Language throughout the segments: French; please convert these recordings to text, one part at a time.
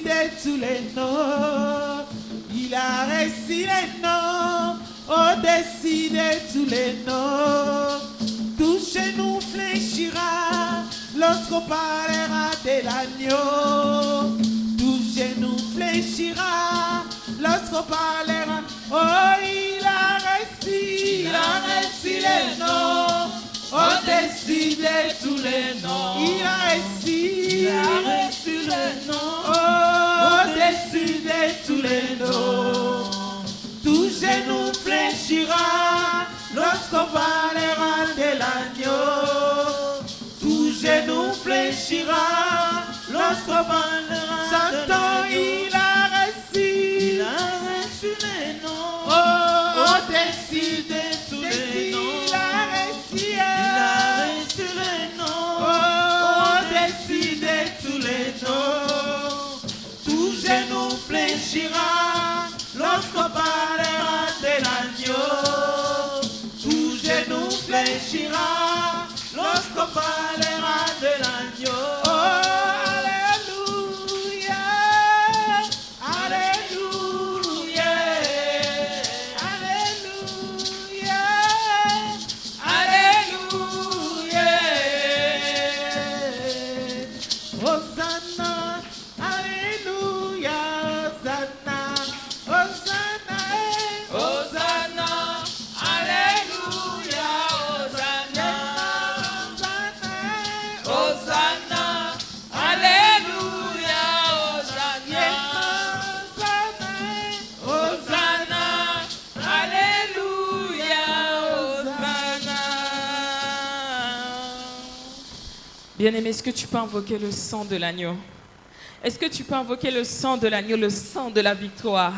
de tous les noms. Il a reçu les noms au-dessus de tous les noms. Tout genou fléchira lorsqu'on parlera de l'agneau. Tout genou fléchira lorsqu'on parlera. Oh, il a reçu les noms au-dessus de tous les noms. Il a reçu les noms au-dessus de tous les noms. Tout genou fléchira lorsqu'on parlera de l'agneau. Tout genou fléchira lorsqu'on parlera de l'agneau. Il a reçu les noms au-dessus de tous les noms. Il a reçu les noms au-dessus de tous les noms. Tout genou fléchira lorsqu'on parlera de l'agneau. Tout genou fléchira lorsqu'on parlera de l'agneau. Oh, alléluia, alléluia, alléluia, alléluia. Hosanna, alléluia, Hosanna. Hosanna, Hosanna, alléluia, Hosanna, Hosanna, alléluia, Hosanna, Hosanna, alléluia, Hosanna. Bien-aimé, est-ce que tu peux invoquer le sang de l'agneau? Est-ce que tu peux invoquer le sang de l'agneau, le sang de la victoire?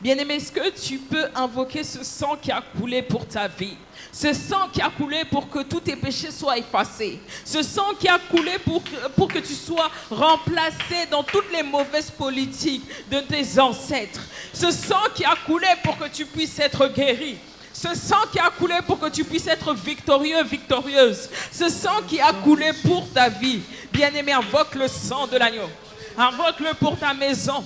Bien-aimé, est-ce que tu peux invoquer ce sang qui a coulé pour ta vie? Ce sang qui a coulé pour que tous tes péchés soient effacés. Ce sang qui a coulé pour que tu sois remplacé dans toutes les mauvaises politiques de tes ancêtres. Ce sang qui a coulé pour que tu puisses être guéri. Ce sang qui a coulé pour que tu puisses être victorieux, victorieuse. Ce sang qui a coulé pour ta vie. Bien-aimé, invoque le sang de l'agneau. Invoque-le pour ta maison,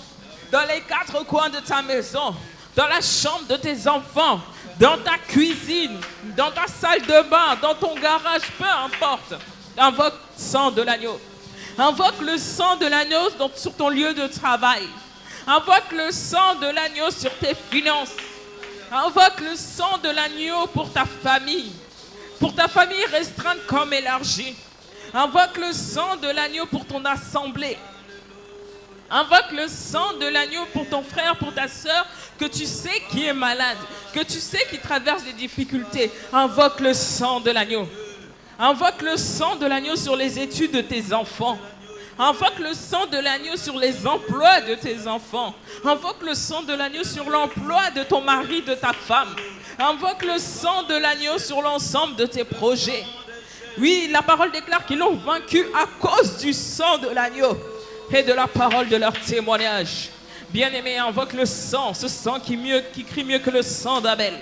dans les quatre coins de ta maison, dans la chambre de tes enfants, dans ta cuisine, dans ta salle de bain, dans ton garage, peu importe. Invoque le sang de l'agneau. Invoque le sang de l'agneau sur ton lieu de travail. Invoque le sang de l'agneau sur tes finances. Invoque le sang de l'agneau pour ta famille restreinte comme élargie. Invoque le sang de l'agneau pour ton assemblée. Invoque le sang de l'agneau pour ton frère, pour ta soeur, que tu sais qui est malade, que tu sais qui traverse des difficultés. Invoque le sang de l'agneau. Invoque le sang de l'agneau sur les études de tes enfants. Invoque le sang de l'agneau sur les emplois de tes enfants. Invoque le sang de l'agneau sur l'emploi de ton mari, de ta femme. Invoque le sang de l'agneau sur l'ensemble de tes projets. Oui, la parole déclare qu'ils l'ont vaincu à cause du sang de l'agneau et de la parole de leur témoignage. Bien-aimé, invoque le sang, ce sang qui crie mieux que le sang d'Abel.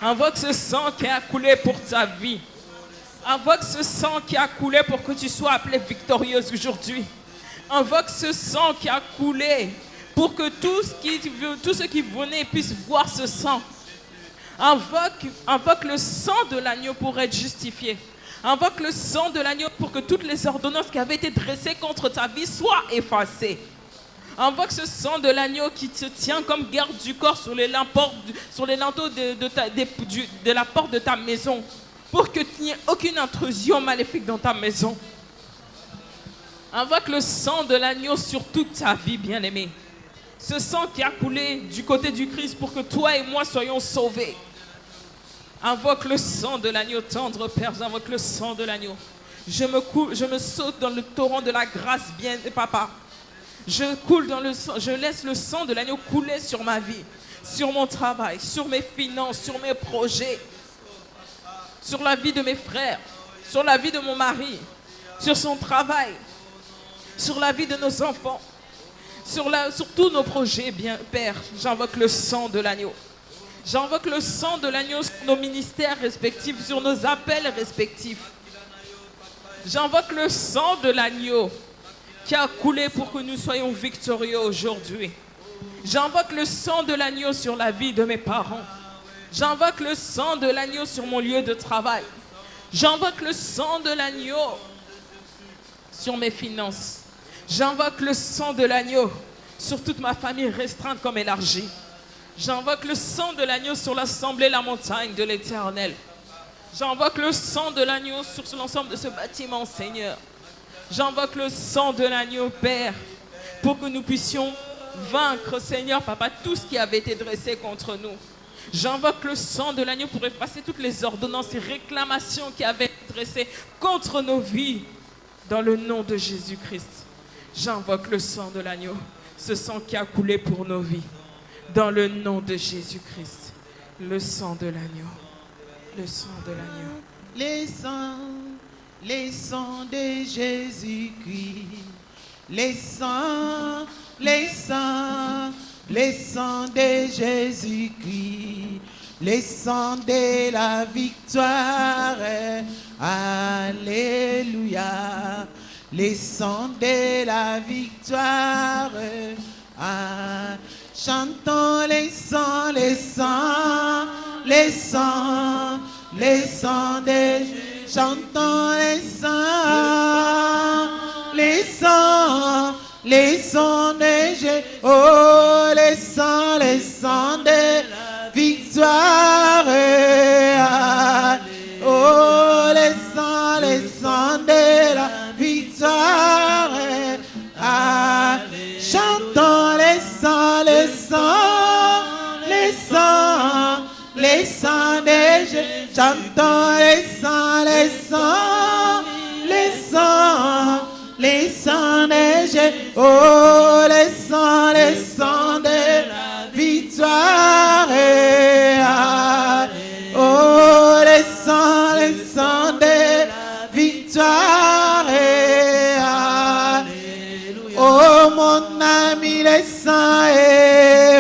Invoque ce sang qui a coulé pour ta vie. Invoque ce sang qui a coulé pour que tu sois appelée victorieuse aujourd'hui. Invoque ce sang qui a coulé pour que tous ceux qui venaient puissent voir ce sang. Invoque le sang de l'agneau pour être justifié. Invoque le sang de l'agneau pour que toutes les ordonnances qui avaient été dressées contre ta vie soient effacées. Invoque ce sang de l'agneau qui te tient comme garde du corps sur les linteaux de la porte de ta maison, pour qu'il n'y ait aucune intrusion maléfique dans ta maison. Invoque le sang de l'agneau sur toute ta vie, bien-aimé. Ce sang qui a coulé du côté du Christ pour que toi et moi soyons sauvés. Invoque le sang de l'agneau, tendre Père, j'invoque le sang de l'agneau. Je me saute dans le torrent de la grâce, bien, papa. Je laisse le sang de l'agneau couler sur ma vie, sur mon travail, sur mes finances, sur mes projets, sur la vie de mes frères, sur la vie de mon mari, sur son travail, sur la vie de nos enfants, sur tous nos projets, bien, Père. J'invoque le sang de l'agneau. J'invoque le sang de l'agneau sur nos ministères respectifs, sur nos appels respectifs. J'invoque le sang de l'agneau qui a coulé pour que nous soyons victorieux aujourd'hui. J'invoque le sang de l'agneau sur la vie de mes parents. J'invoque le sang de l'agneau sur mon lieu de travail. J'invoque le sang de l'agneau sur mes finances. J'invoque le sang de l'agneau sur toute ma famille restreinte comme élargie. J'invoque le sang de l'agneau sur l'assemblée La Montagne de l'Éternel. J'invoque le sang de l'agneau sur l'ensemble de ce bâtiment, Seigneur. J'invoque le sang de l'agneau, Père, pour que nous puissions vaincre, Seigneur, Papa, tout ce qui avait été dressé contre nous. J'invoque le sang de l'agneau pour effacer toutes les ordonnances et réclamations qui avaient été dressées contre nos vies. Dans le nom de Jésus-Christ, j'invoque le sang de l'agneau, ce sang qui a coulé pour nos vies. Dans le nom de Jésus-Christ, le sang de l'agneau, le sang de l'agneau. Les sangs de Jésus-Christ, les sangs de Jésus-Christ, les sangs de la victoire, alléluia, les sangs de la victoire, chantons les sangs de Jésus. Chantons les sons de Jésus, oh les sons de victoire, oh les sons de la victoire, chantons les sons de Jésus, chantons les sons de Jésus, oh les sons de la victoire, oh les sons de la victoire, oh mon ami les sons,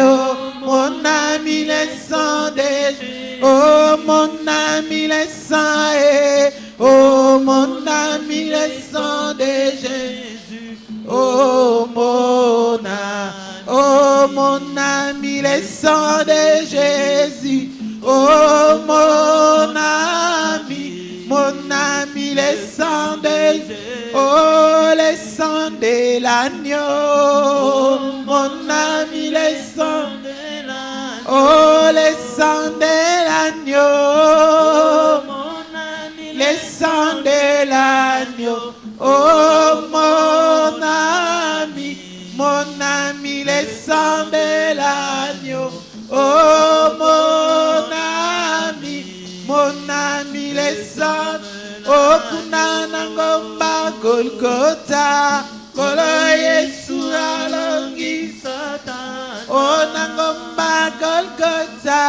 oh mon ami les sons de Jésus, oh mon ami les sons, oh mon ami les sons de Jésus, oh mon ami les sons de Jésus, oh mon ami les sons de Jésus, oh les sons de l'agneau, mon ami les sons de l'agneau, oh les sons de l'agneau, les sons de l'agneau, oh mon ami, les sons de l'agneau, oh mon ami, les sons, oh kunana ngomba Golgotha, kolo Yesu alongi Satan, oh nangomba Golgotha,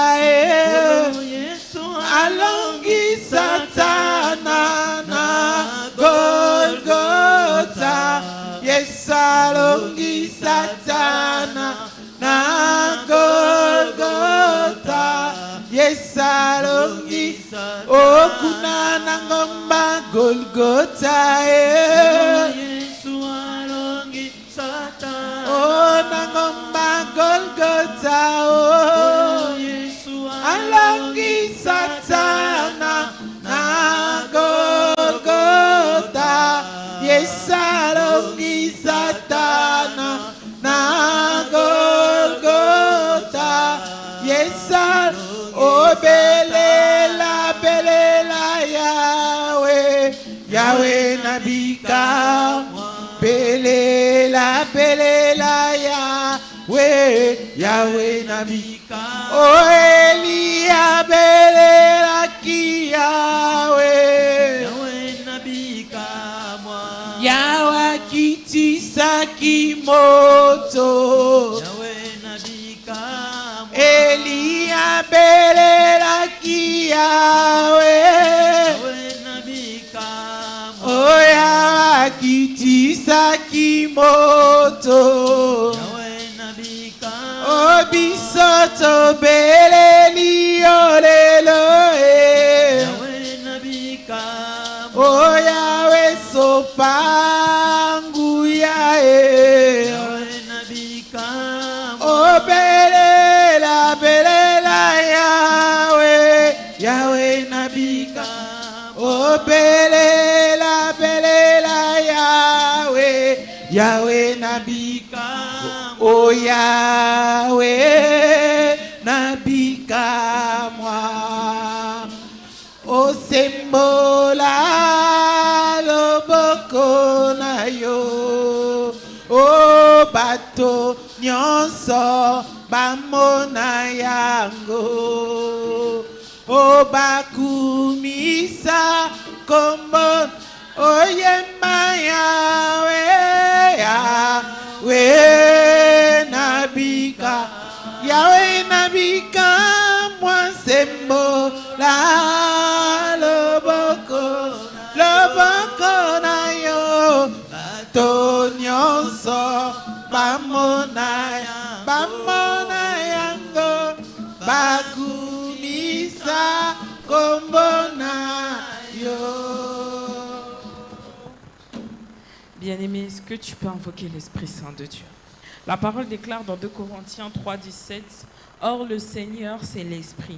alongi Satana na Golgotha, yes alongi Satana na Golgotha, yes alongi, oh kunana ngomba Golgotha, Yesu alongi Satana, oh nangomba Golgotha, oh Yesu alongi Satana na Golgotha, yes alongi Satana na Golgotha, yes oh belela Yahweh, Yahweh nabika, belela Yahweh, Yahweh nabika, oh Elia belela ki Yahweh, Yahweh nabika moi, Yahweh kitisa kimoto, Yahweh nabika moi, Elia belela ki Yahweh, Yahweh nabika moi, oh Yahweh kitisa kimoto, Yahweh nabika moi, oh bisoto beleli olelo, Yahweh nabika moi, oh Yahweh sopangu ya belela Yahweh, Yahweh nabika. Oh Yahweh nabika moi. Oh sembola loboko na yo. Oh bato nyonso bamona yango. Oh bakumisa kombo. Oh yema Yahweh, Yahweh nabika. Yahweh nabika moi sembola loboko na yo. Bato nyonso bamona yango. Bakumisa kombo na yo. Bien-aimé, est-ce que tu peux invoquer l'Esprit Saint de Dieu? La parole déclare dans 2 Corinthiens 3,17 « Or le Seigneur, c'est l'Esprit.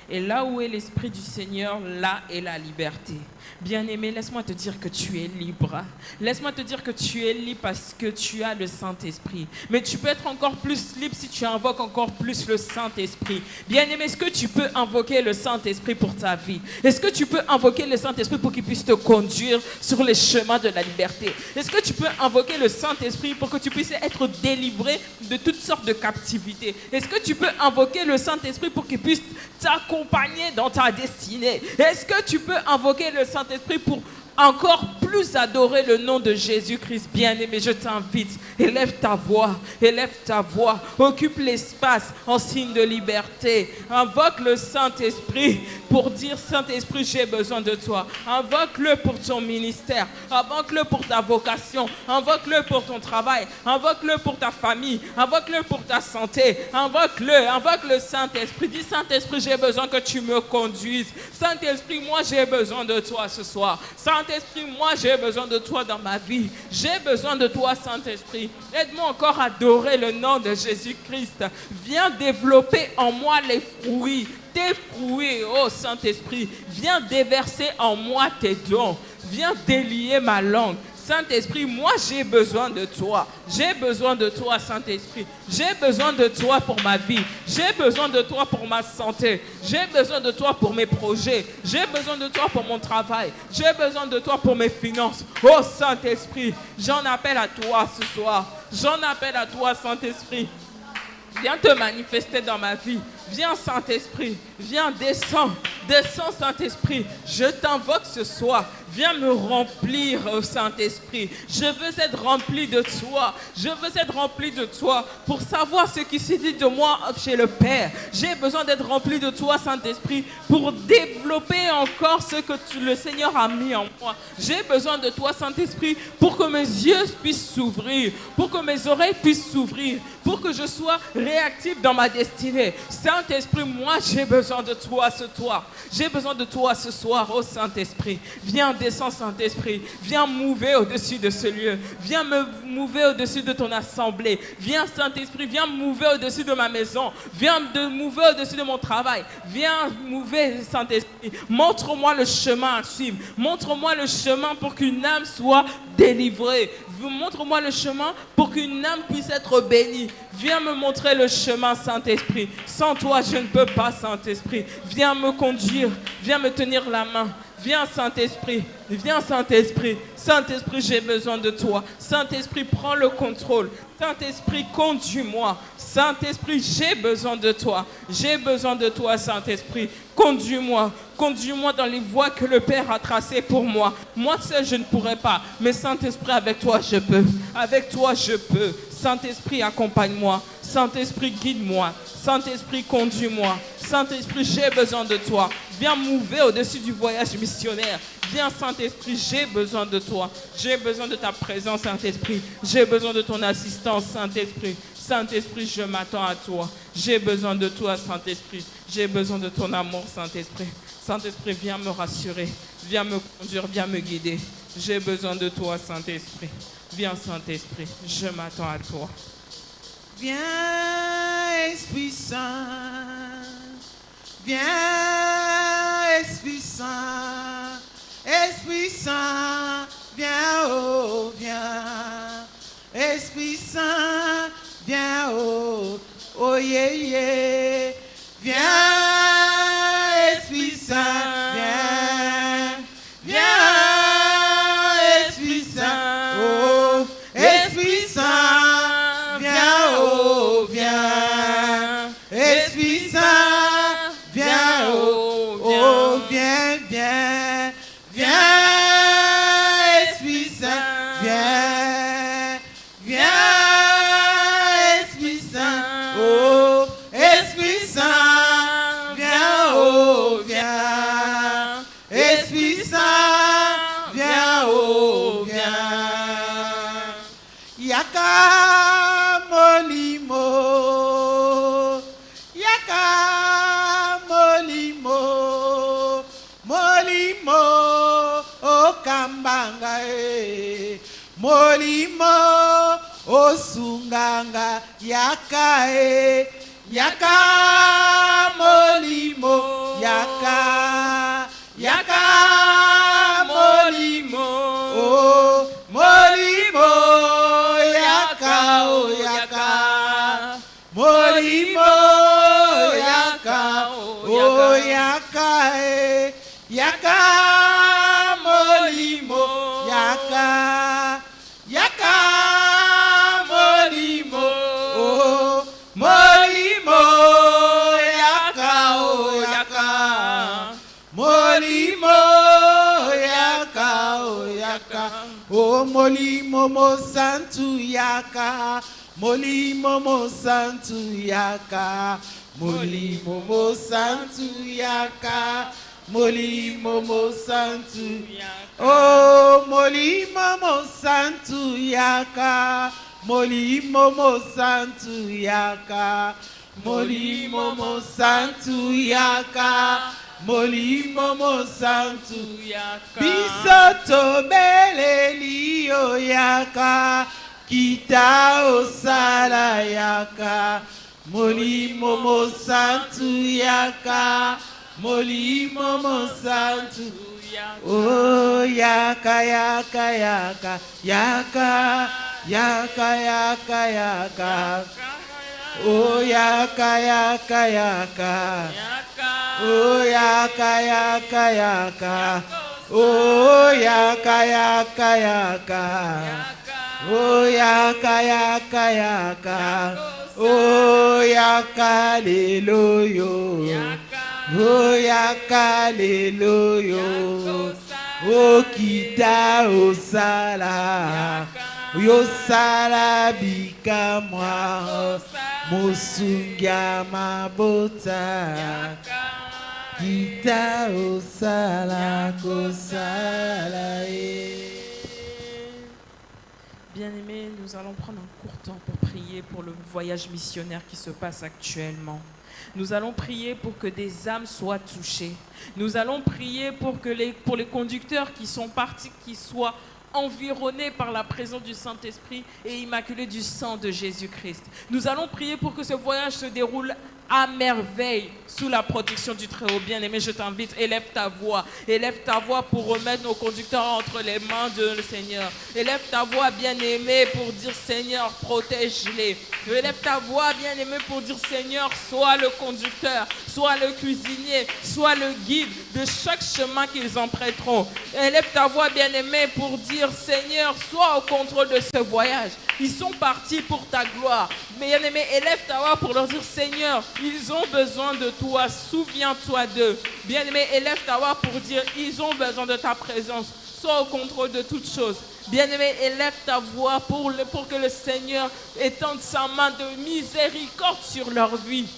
Et là où est l'Esprit du Seigneur, là est la liberté. » Bien-aimé, laisse-moi te dire que tu es libre. Laisse-moi te dire que tu es libre parce que tu as le Saint-Esprit. Mais tu peux être encore plus libre si tu invoques encore plus le Saint-Esprit. Bien-aimé, est-ce que tu peux invoquer le Saint-Esprit pour ta vie? Est-ce que tu peux invoquer le Saint-Esprit pour qu'il puisse te conduire sur les chemins de la liberté? Est-ce que tu peux invoquer le Saint-Esprit pour que tu puisses être délivré de toutes sortes de captivités? Est-ce que tu peux invoquer le Saint-Esprit pour qu'il puisse t'accompagner dans ta destinée? Est-ce que tu peux invoquer le Saint-Esprit pour encore plus adorer le nom de Jésus-Christ? Bien-aimé, je t'invite, élève ta voix, occupe l'espace en signe de liberté. Invoque le Saint-Esprit pour dire: Saint-Esprit, j'ai besoin de toi. Invoque-le pour ton ministère, invoque-le pour ta vocation, invoque-le pour ton travail, invoque-le pour ta famille, invoque-le pour ta santé, invoque le Saint-Esprit. Dis: Saint-Esprit, j'ai besoin que tu me conduises. Saint-Esprit, moi j'ai besoin de toi ce soir. Saint-Esprit, moi j'ai besoin de toi dans ma vie. J'ai besoin de toi, Saint-Esprit. Aide-moi encore à adorer le nom de Jésus-Christ. Viens développer en moi les fruits, tes fruits, oh Saint-Esprit. Viens déverser en moi tes dons. Viens délier ma langue. Saint-Esprit, moi j'ai besoin de toi. J'ai besoin de toi, Saint-Esprit. J'ai besoin de toi pour ma vie. J'ai besoin de toi pour ma santé. J'ai besoin de toi pour mes projets. J'ai besoin de toi pour mon travail. J'ai besoin de toi pour mes finances. Oh Saint-Esprit, j'en appelle à toi ce soir. J'en appelle à toi, Saint-Esprit. Viens te manifester dans ma vie. Viens, Saint-Esprit. Viens, descends. Descends, Saint-Esprit. Je t'invoque ce soir. Viens me remplir, oh Saint-Esprit. Je veux être rempli de toi. Je veux être rempli de toi pour savoir ce qui s'est dit de moi chez le Père. J'ai besoin d'être rempli de toi, Saint-Esprit, pour développer encore ce que le Seigneur a mis en moi. J'ai besoin de toi, Saint-Esprit, pour que mes yeux puissent s'ouvrir, pour que mes oreilles puissent s'ouvrir, pour que je sois réactif dans ma destinée. Saint-Esprit, moi j'ai besoin de toi ce soir. J'ai besoin de toi ce soir, oh Saint-Esprit. Viens, descends, Saint-Esprit. Viens mouver au-dessus de ce lieu. Viens me mouver au-dessus de ton assemblée. Viens, Saint-Esprit, viens mouver au-dessus de ma maison. Viens mouver au-dessus de mon travail. Viens mouver, Saint-Esprit. Montre-moi le chemin à suivre. Montre-moi le chemin pour qu'une âme soit délivrée. Montre-moi le chemin pour qu'une âme puisse être bénie. Viens me montrer le chemin, Saint-Esprit. Sans toi, je ne peux pas, Saint-Esprit. Viens me conduire. Viens me tenir la main. Viens, Saint-Esprit. Viens, Saint-Esprit. Saint-Esprit, j'ai besoin de toi. Saint-Esprit, prends le contrôle. Saint-Esprit, conduis-moi. Saint-Esprit, j'ai besoin de toi. J'ai besoin de toi, Saint-Esprit. Conduis-moi. Conduis-moi dans les voies que le Père a tracées pour moi. Moi seul, je ne pourrais pas. Mais Saint-Esprit, avec toi, je peux. Avec toi, je peux. Saint-Esprit, accompagne-moi. Saint-Esprit, guide-moi. Saint-Esprit, conduis-moi. Saint-Esprit, j'ai besoin de toi. Viens mouver au-dessus du voyage missionnaire. Viens, Saint-Esprit, j'ai besoin de toi. J'ai besoin de ta présence, Saint-Esprit. J'ai besoin de ton assistance, Saint-Esprit. Saint-Esprit, je m'attends à toi. J'ai besoin de toi, Saint-Esprit. J'ai besoin de ton amour, Saint-Esprit. Saint-Esprit, viens me rassurer. Viens me conduire, viens me guider. J'ai besoin de toi, Saint-Esprit. Viens, Saint-Esprit, je m'attends à toi. Viens, Esprit Saint. Viens, Esprit Saint. Esprit Saint, viens, oh, viens. Esprit Saint, viens, oh, oh, yeah, yeah. Viens, Esprit Saint, viens. Viens, Esprit Saint, oh, Esprit Saint, viens, oh, viens. Esprit Saint, viens, oh, viens, viens. Viens, Esprit Saint, viens. Viens, Esprit Saint, oh, Esprit Saint, viens, oh, viens. Esprit Saint, viens, oh, viens. Yaka molimo, yaka molimo, molimo, o kambanga e, molimo, o sunganga, yaka e, yaka molimo, yaka. Yaka molimo, oh molimo, yaka, oh yaka, molimo, yaka, oh yaka, yaka molimo, yaka, yaka molimo, oh molimo, yaka, oh yaka. Molimo yaka, oh yaka, oh molimo mo santu yaka, molimo mo santu yaka, molimo mo santu yaka, molimo mo santu yaka, oh molimo mo santu yaka, molimo mo santu yaka, molimo mo santu yaka. Molimo mo santu yaka, bisoto beleli o yaka, kita osala yaka. Molimo mo santu yaka, molimo mo santu yaka. Oh yaka yaka yaka, yaka yaka yaka yaka. Oh yaka yaka yaka. Oh yaka yaka yaka, oh yaka yaka yaka, oh yaka yaka yaka, oh yaka leloyo, oh yaka leloyo, oh kita osala, yo sala bika moi, mosungia mabota. Kita osala kosala. Bien-aimés, nous allons prendre un court temps pour prier pour le voyage missionnaire qui se passe actuellement. Nous allons prier pour que des âmes soient touchées. Nous allons prier pour les conducteurs qui sont partis, qui soient environnés par la présence du Saint-Esprit et immaculés du sang de Jésus-Christ. Nous allons prier pour que ce voyage se déroule à merveille sous la protection du Très-Haut. Bien-aimé, je t'invite, élève ta voix pour remettre nos conducteurs entre les mains de Seigneur. Élève ta voix, bien-aimé, pour dire Seigneur, protège-les. Élève ta voix, bien-aimé, pour dire Seigneur, sois le conducteur, sois le cuisinier, sois le guide de chaque chemin qu'ils emprunteront. Élève ta voix, bien-aimé, pour dire Seigneur, sois au contrôle de ce voyage. Ils sont partis pour ta gloire. Bien-aimé, élève ta voix pour leur dire Seigneur, ils ont besoin de toi, souviens-toi d'eux. Bien-aimé, élève ta voix pour dire ils ont besoin de ta présence. Sois au contrôle de toutes choses. Bien-aimé, élève ta voix pour que le Seigneur étende sa main de miséricorde sur leur vie.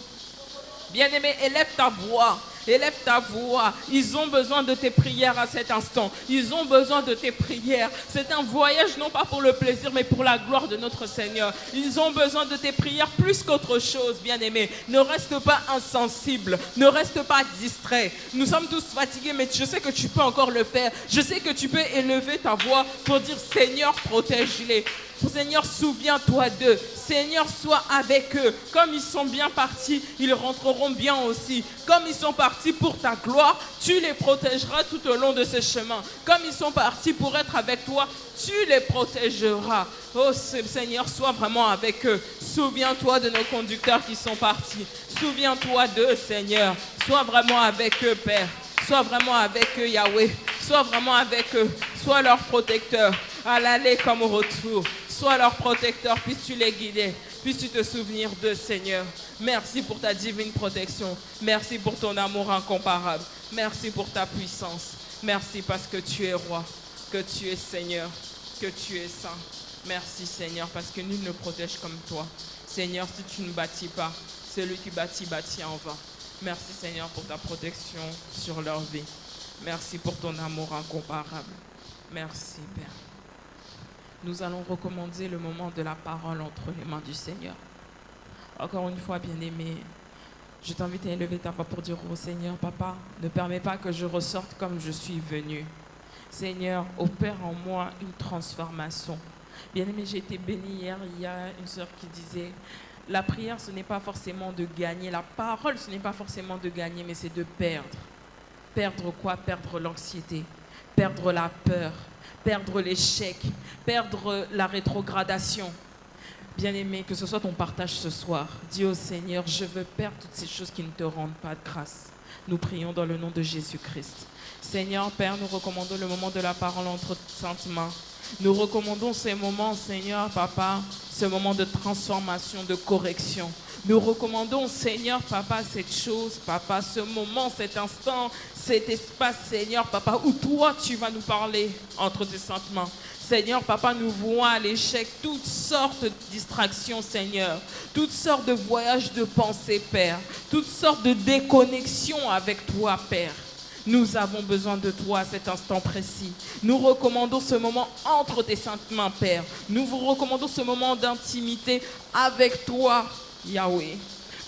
Bien-aimé, élève ta voix. Élève ta voix. Ils ont besoin de tes prières à cet instant. Ils ont besoin de tes prières. C'est un voyage non pas pour le plaisir, mais pour la gloire de notre Seigneur. Ils ont besoin de tes prières plus qu'autre chose, bien-aimé. Ne reste pas insensible. Ne reste pas distrait. Nous sommes tous fatigués, mais je sais que tu peux encore le faire. Je sais que tu peux élever ta voix pour dire Seigneur, protège-les. Seigneur, souviens-toi d'eux. Seigneur, sois avec eux. Comme ils sont bien partis, ils rentreront bien aussi. Comme ils sont partis, partis pour ta gloire, tu les protégeras tout au long de ce chemin. Comme ils sont partis pour être avec toi, tu les protégeras. Oh Seigneur, sois vraiment avec eux. Souviens-toi de nos conducteurs qui sont partis. Souviens-toi d'eux, Seigneur. Sois vraiment avec eux, Père. Sois vraiment avec eux, Yahweh. Sois vraiment avec eux. Sois leur protecteur. À l'aller comme au retour. Sois leur protecteur. Puisses-tu les guider. Puisses-tu te souvenir d'eux, Seigneur. Merci pour ta divine protection. Merci pour ton amour incomparable. Merci pour ta puissance. Merci parce que tu es roi, que tu es Seigneur, que tu es saint. Merci, Seigneur, parce que nul ne protège comme toi. Seigneur, si tu ne bâtis pas, celui qui bâtit, bâtit en vain. Merci, Seigneur, pour ta protection sur leur vie. Merci pour ton amour incomparable. Merci, Père. Nous allons recommander le moment de la parole entre les mains du Seigneur. Encore une fois, bien-aimé, je t'invite à élever ta voix pour dire au Seigneur, Papa, ne permets pas que je ressorte comme je suis venu. Seigneur, opère en moi une transformation. Bien-aimé, j'ai été bénie hier, il y a une sœur qui disait, la prière, ce n'est pas forcément de gagner, la parole, ce n'est pas forcément de gagner, mais c'est de perdre. Perdre quoi? Perdre l'anxiété, perdre la peur, perdre l'échec, perdre la rétrogradation. Bien-aimé, que ce soit ton partage ce soir. Dis au Seigneur, je veux perdre toutes ces choses qui ne te rendent pas de grâce. Nous prions dans le nom de Jésus-Christ. Seigneur, Père, nous recommandons le moment de la parole entre saintes mains. Nous recommandons ces moments, Seigneur, Papa, ce moment de transformation, de correction. Nous recommandons, Seigneur, Papa, cette chose, Papa, ce moment, cet instant, cet espace, Seigneur, Papa, où toi, tu vas nous parler entre tes saintes mains. Seigneur, Papa, nous voyons à l'échec toutes sortes de distractions, Seigneur. Toutes sortes de voyages de pensée, Père. Toutes sortes de déconnexions avec toi, Père. Nous avons besoin de toi à cet instant précis. Nous recommandons ce moment entre tes saintes mains, Père. Nous vous recommandons ce moment d'intimité avec toi, Yahweh.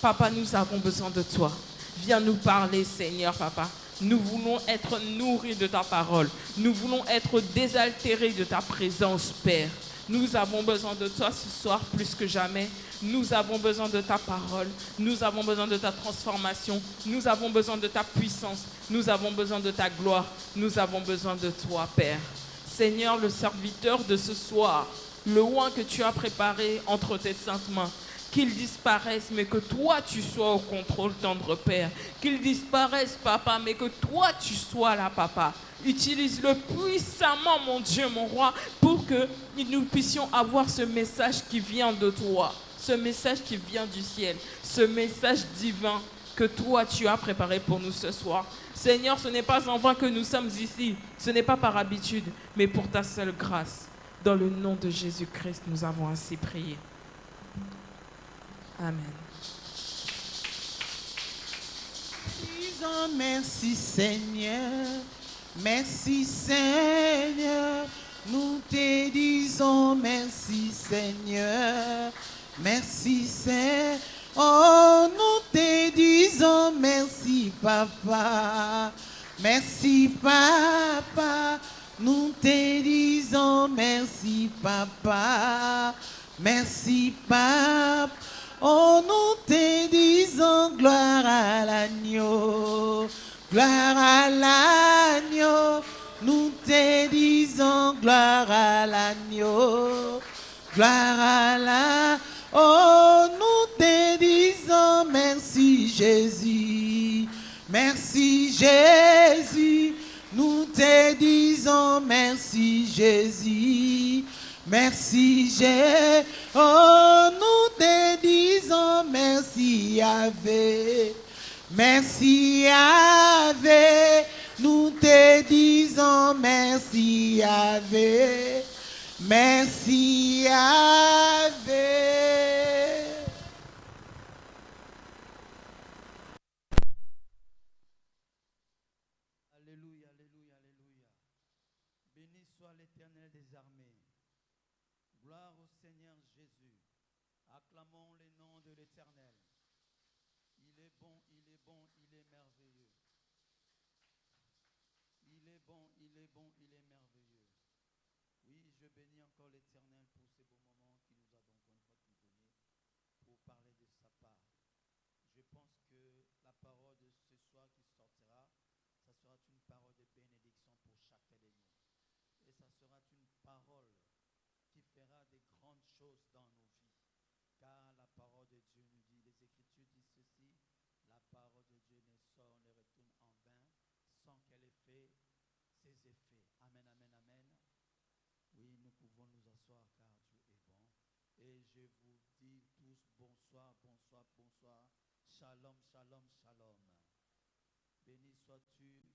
Papa, nous avons besoin de toi. Viens nous parler, Seigneur, Papa. Nous voulons être nourris de ta parole. Nous voulons être désaltérés de ta présence, Père. Nous avons besoin de toi ce soir plus que jamais. Nous avons besoin de ta parole. Nous avons besoin de ta transformation. Nous avons besoin de ta puissance. Nous avons besoin de ta gloire. Nous avons besoin de toi, Père. Seigneur, le serviteur de ce soir, le oin que tu as préparé entre tes saintes mains, qu'il disparaisse, mais que toi, tu sois au contrôle, tendre Père. Qu'il disparaisse, Papa, mais que toi, tu sois là, Papa. Utilise-le puissamment, mon Dieu, mon roi, pour que nous puissions avoir ce message qui vient de toi, ce message qui vient du ciel, ce message divin que toi, tu as préparé pour nous ce soir. Seigneur, ce n'est pas en vain que nous sommes ici. Ce n'est pas par habitude, mais pour ta seule grâce. Dans le nom de Jésus-Christ, nous avons ainsi prié. Amen. Disons merci Seigneur, merci Seigneur, nous te disons merci Seigneur, merci Seigneur, oh nous te disons merci Papa, merci Papa, nous te disons merci Papa, merci Papa. Oh, nous te disons gloire à l'agneau, gloire à l'agneau. Nous te disons gloire à l'agneau, gloire à l'agneau. Oh, nous te disons merci Jésus, merci Jésus. Nous te disons merci Jésus. Merci Jésus, oh nous te disons merci Yahvé, merci Yahvé, nous te disons merci Yahvé, merci Yahvé. Alléluia, alléluia, alléluia. Béni soit l'Éternel des armées. Gloire au Seigneur Jésus. Acclamons les noms de l'Éternel. Il est bon, il est bon, il est merveilleux. Il est bon, il est bon, il est merveilleux. Oui, je bénis encore l'Éternel pour ces beaux moments qu'il nous a donc une fois tout donné pour parler de sa part. Je pense que la parole de ce soir qui choses dans nos vies. Car la parole de Dieu nous dit, les Écritures disent ceci, la parole de Dieu ne sort, ne retourne en vain, sans qu'elle ait fait ses effets. Amen, amen, amen. Oui, nous pouvons nous asseoir car Dieu est bon. Et je vous dis tous bonsoir, bonsoir, bonsoir. Shalom, shalom, shalom. Béni sois-tu,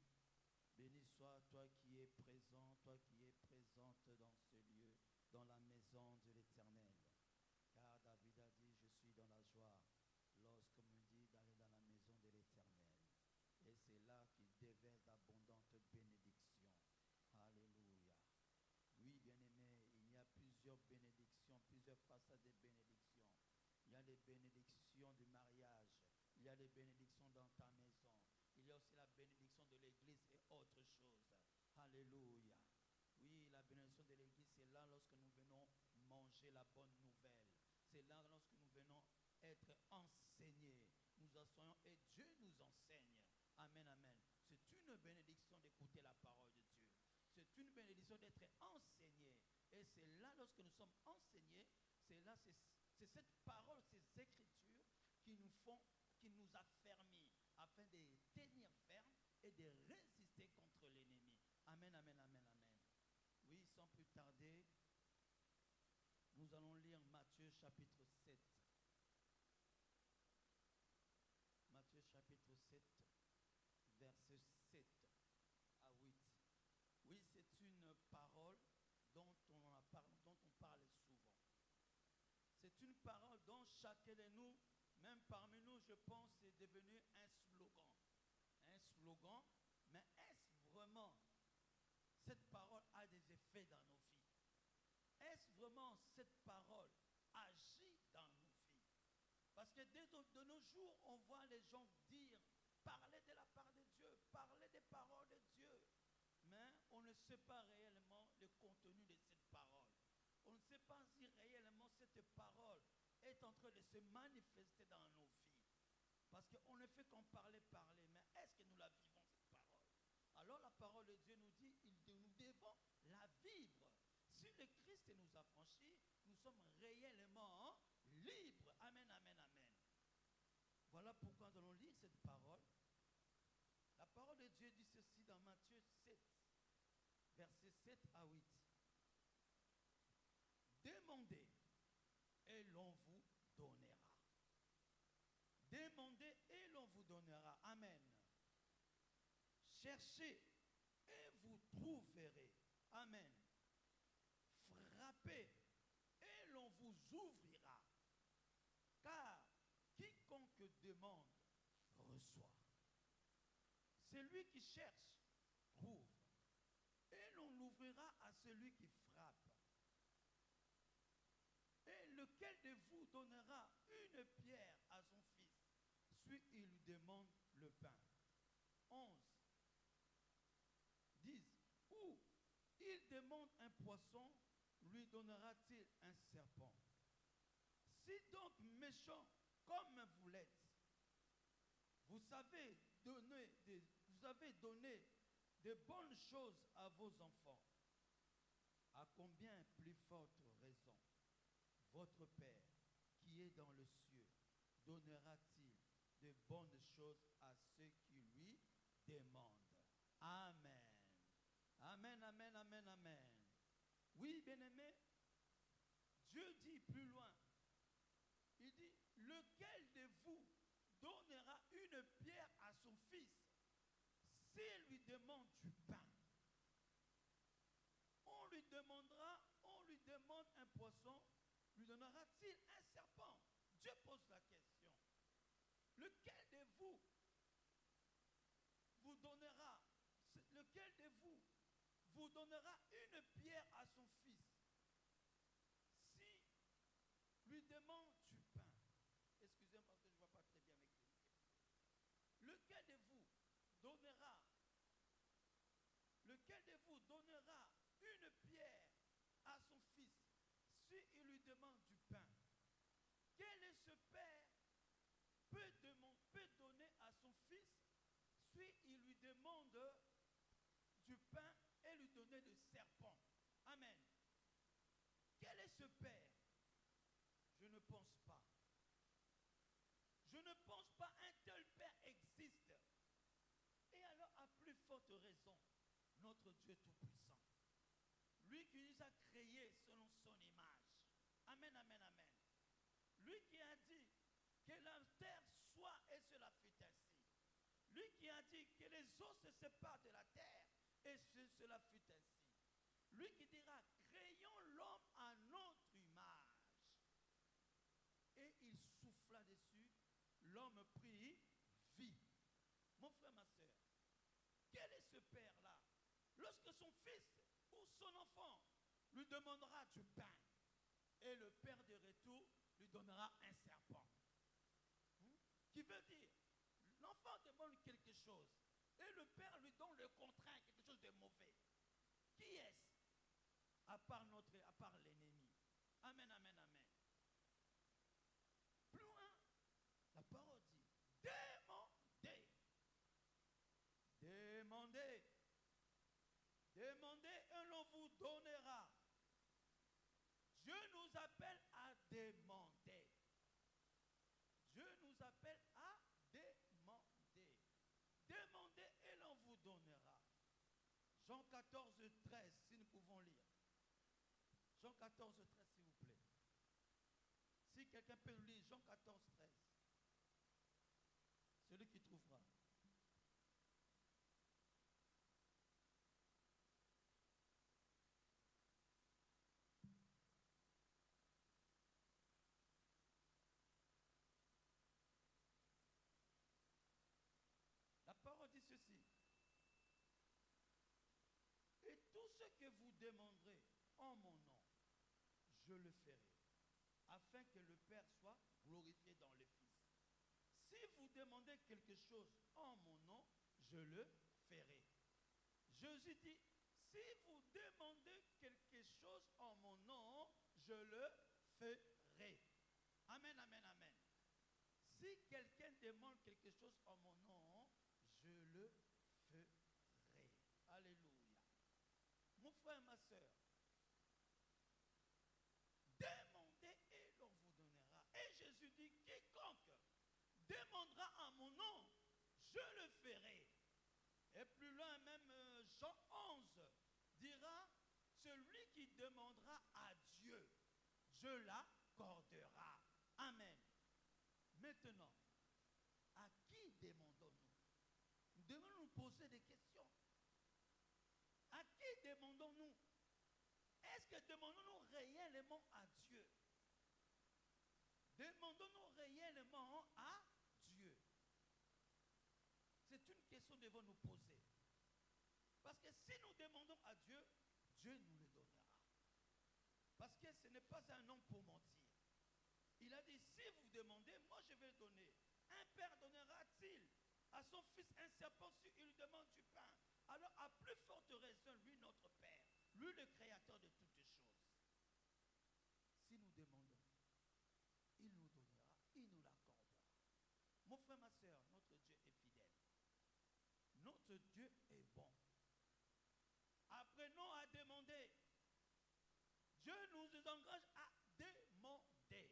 béni sois toi qui es présent, toi qui es présente dans ce lieu, dans la maison de l'Éternel. Car David a dit, je suis dans la joie lorsqu'on me dit d'aller dans la maison de l'Éternel. Et c'est là qu'il déverse d'abondantes bénédictions. Alléluia. Oui, bien-aimé, il y a plusieurs bénédictions, plusieurs façades de bénédictions. Il y a les bénédictions du mariage, il y a les bénédictions dans ta maison, il y a aussi la bénédiction de l'église et autre chose. Alléluia. Oui, la bénédiction de l'église, c'est là lorsque nous venons manger la bonne nouvelle. C'est là lorsque nous venons être enseignés. Nous enseignons et Dieu nous enseigne. Amen, amen. C'est une bénédiction d'écouter la parole de Dieu. C'est une bénédiction d'être enseigné. Et c'est là, lorsque nous sommes enseignés, c'est là, c'est cette parole, ces écritures qui nous font, qui nous affermit afin de tenir ferme et de résister contre l'ennemi. Amen, amen, amen, amen. Oui, sans plus tarder, nous allons lire Matthieu chapitre 7. Matthieu chapitre 7, versets 7 à 8. Oui, c'est une parole dont on parle souvent. C'est une parole dont chacun de nous, même parmi nous, je pense, c'est devenu un slogan. Un slogan, mais est-ce vraiment cette parole a des effets dans nos vies? Est-ce vraiment cette parole agit dans nos vies? Parce que de nos jours, on voit les gens dire, parler de la part de Dieu, parler des paroles de Dieu. Mais on ne sait pas réellement le contenu de cette parole. On ne sait pas si réellement cette parole est en train de se manifester dans nos vies. Parce qu'on ne fait qu'en parler, mais est-ce que nous la vivons, cette parole? Alors la parole de Dieu nous dit, nous devons la vivre. Si le Christ nous a franchis, nous sommes réellement libres. Amen, amen, amen. Voilà pourquoi nous allons lire cette parole. La parole de Dieu dit ceci dans Matthieu 7, versets 7 à 8. Demandez et l'on vous donnera. Demandez et l'on vous donnera. Amen. Cherchez et vous trouverez. Amen. Frappez et l'on vous ouvrira. Car quiconque demande reçoit. Celui qui cherche trouve. Et l'on l'ouvrira à celui qui frappe. Et lequel de vous donnera une pierre à son fils, si il lui demande le pain? 11. 10. Ou il demande un poisson, lui donnera-t-il un serpent? Si donc méchant comme vous l'êtes, vous avez donné de bonnes choses à vos enfants, à combien plus forte raison votre Père qui est dans le ciel donnera-t-il de bonnes choses à ceux qui lui demandent? Amen. Amen, amen, amen, amen. Oui, bien-aimé, Dieu dit plus loin, il dit, lequel de vous donnera une pierre à son fils s'il lui demande du pain? On lui demande un poisson, lui donnera-t-il un serpent? Dieu pose la question. Lequel de vous donnera une pierre à son fils si lui demande du pain? Excusez-moi parce que je ne vois pas très bien avec les. Lequel de vous donnera une pierre à son fils si il lui demande du pain? Quel est ce père peut donner à son fils si il lui demande du pain et lui donner de serpent? Amen. Quel est ce père pense pas. Je ne pense pas un tel Père existe. Et alors, à plus forte raison, notre Dieu Tout-Puissant, lui qui nous a créés selon son image. Amen, amen, amen. Lui qui a dit que la terre soit et cela fut ainsi. Lui qui a dit que les eaux se séparent de la terre et cela fut ainsi. Lui qui dira, créons l'homme à notre image. Et il souffla dessus, l'homme prit vie. Mon frère, ma soeur, quel est ce père-là? Lorsque son fils ou son enfant lui demandera du pain, et le père de retour lui donnera un serpent. Qui veut dire, l'enfant demande quelque chose, et le père lui donne le contraire, quelque chose de mauvais. Qui est-ce? À part l'ennemi. Amen, amen, amen. Plus loin, la parole dit, demandez. Demandez. Demandez et l'on vous donnera. Dieu nous appelle à demander. Dieu nous appelle à demander. Demandez et l'on vous donnera. Jean 14, 13, si nous pouvons lire. Jean 14, 13, s'il vous plaît. Si quelqu'un peut nous lire Jean 14, 13. Celui qui trouvera. La parole dit ceci. Et tout ce que vous demanderez en mon nom, je le ferai, afin que le Père soit glorifié dans le Fils. Si vous demandez quelque chose en mon nom, je le ferai. Jésus dit, si vous demandez quelque chose en mon nom, je le ferai. Amen, amen, amen. Si quelqu'un demande quelque chose en mon nom, je le ferai. Alléluia. Mon frère, ma soeur, demandez et l'on vous donnera. Et Jésus dit, quiconque demandera en mon nom, je le ferai. Et plus loin, même Jean 11 dira, celui qui demandera à Dieu, Dieu l'accordera. Amen. Maintenant, à qui demandons-nous? Nous devons nous poser des questions. À qui demandons-nous? Est-ce que demandons-nous réellement à Dieu? Demandons-nous réellement à Dieu? C'est une question que nous devons nous poser. Parce que si nous demandons à Dieu, Dieu nous le donnera. Parce que ce n'est pas un homme pour mentir. Il a dit, si vous demandez, moi je vais le donner. Un père donnera-t-il à son fils un serpent si il lui demande du pain? Alors à plus forte raison, lui notre Père, lui le créateur de toutes choses. Si nous demandons, il nous donnera, il nous l'accordera. Mon frère, ma soeur, notre Dieu est fidèle. Notre Dieu est bon. Apprenons à demander. Dieu nous engage à demander.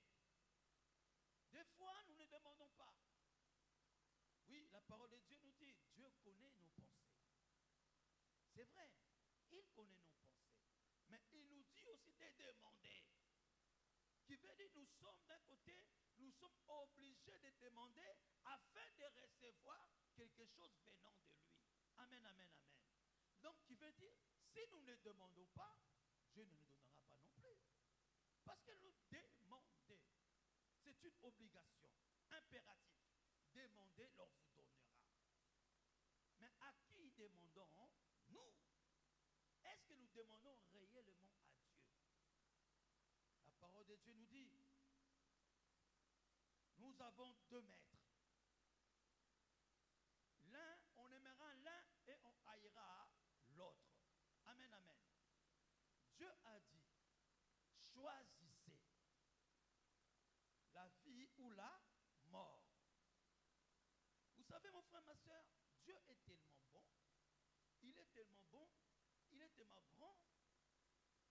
Des fois, nous ne demandons pas. Oui, la parole de Dieu nous dit, Dieu connaît nos pensées. C'est vrai, il connaît nos pensées. Mais il nous dit aussi de demander. Qui veut dire, nous sommes d'un côté, nous sommes obligés de demander afin de recevoir quelque chose venant de lui. Amen, amen, amen. Donc, qui veut dire, si nous ne demandons pas, Dieu ne nous donnera pas non plus. Parce que nous demandons. C'est une obligation, impératif. Demandez, l'on vous donnera. Mais à qui demandons nous? Est-ce que nous demandons réellement à Dieu? La parole de Dieu nous dit, nous avons deux maîtres. L'un, on aimera l'un et on haïra l'autre. Amen, amen. Dieu a dit, choisissez la vie ou la mort. Vous savez, mon frère, ma soeur, Dieu est tellement bon, il est tellement bon, il est tellement grand.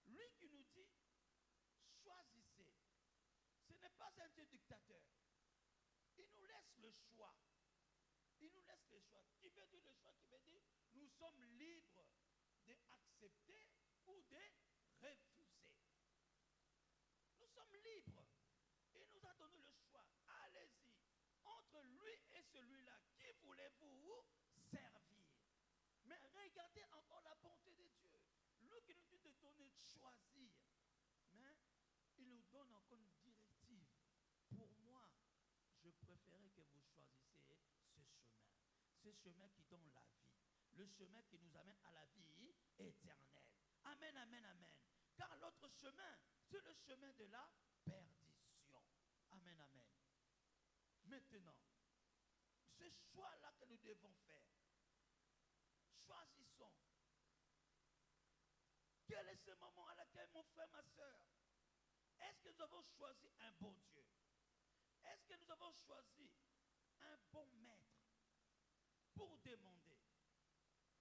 Lui qui nous dit, choisissez. Ce n'est pas un Dieu dictateur. Il nous laisse le choix. Il nous laisse le choix. Qui veut dire le choix? Qui veut dire nous sommes libres d'accepter ou de refuser. Nous sommes libres. Il nous a donné le choix. Allez-y. Entre lui et celui-là, qui voulez-vous servir? Mais regardez encore la bonté de Dieu. Lui qui nous dit de donner, de choisir. Mais il nous donne encore une directive. Pour moi, je préférais que vous choisissiez ce chemin. Ce chemin qui donne la vie. Le chemin qui nous amène à la vie éternelle. Amen, amen, amen. Car l'autre chemin, c'est le chemin de la perdition. Amen, amen. Maintenant, ce choix-là que nous devons faire, choisissons. Quel est ce moment à laquelle, mon frère, ma soeur, est-ce que nous avons choisi un bon Dieu? Est-ce que nous avons choisi un bon maître pour demander?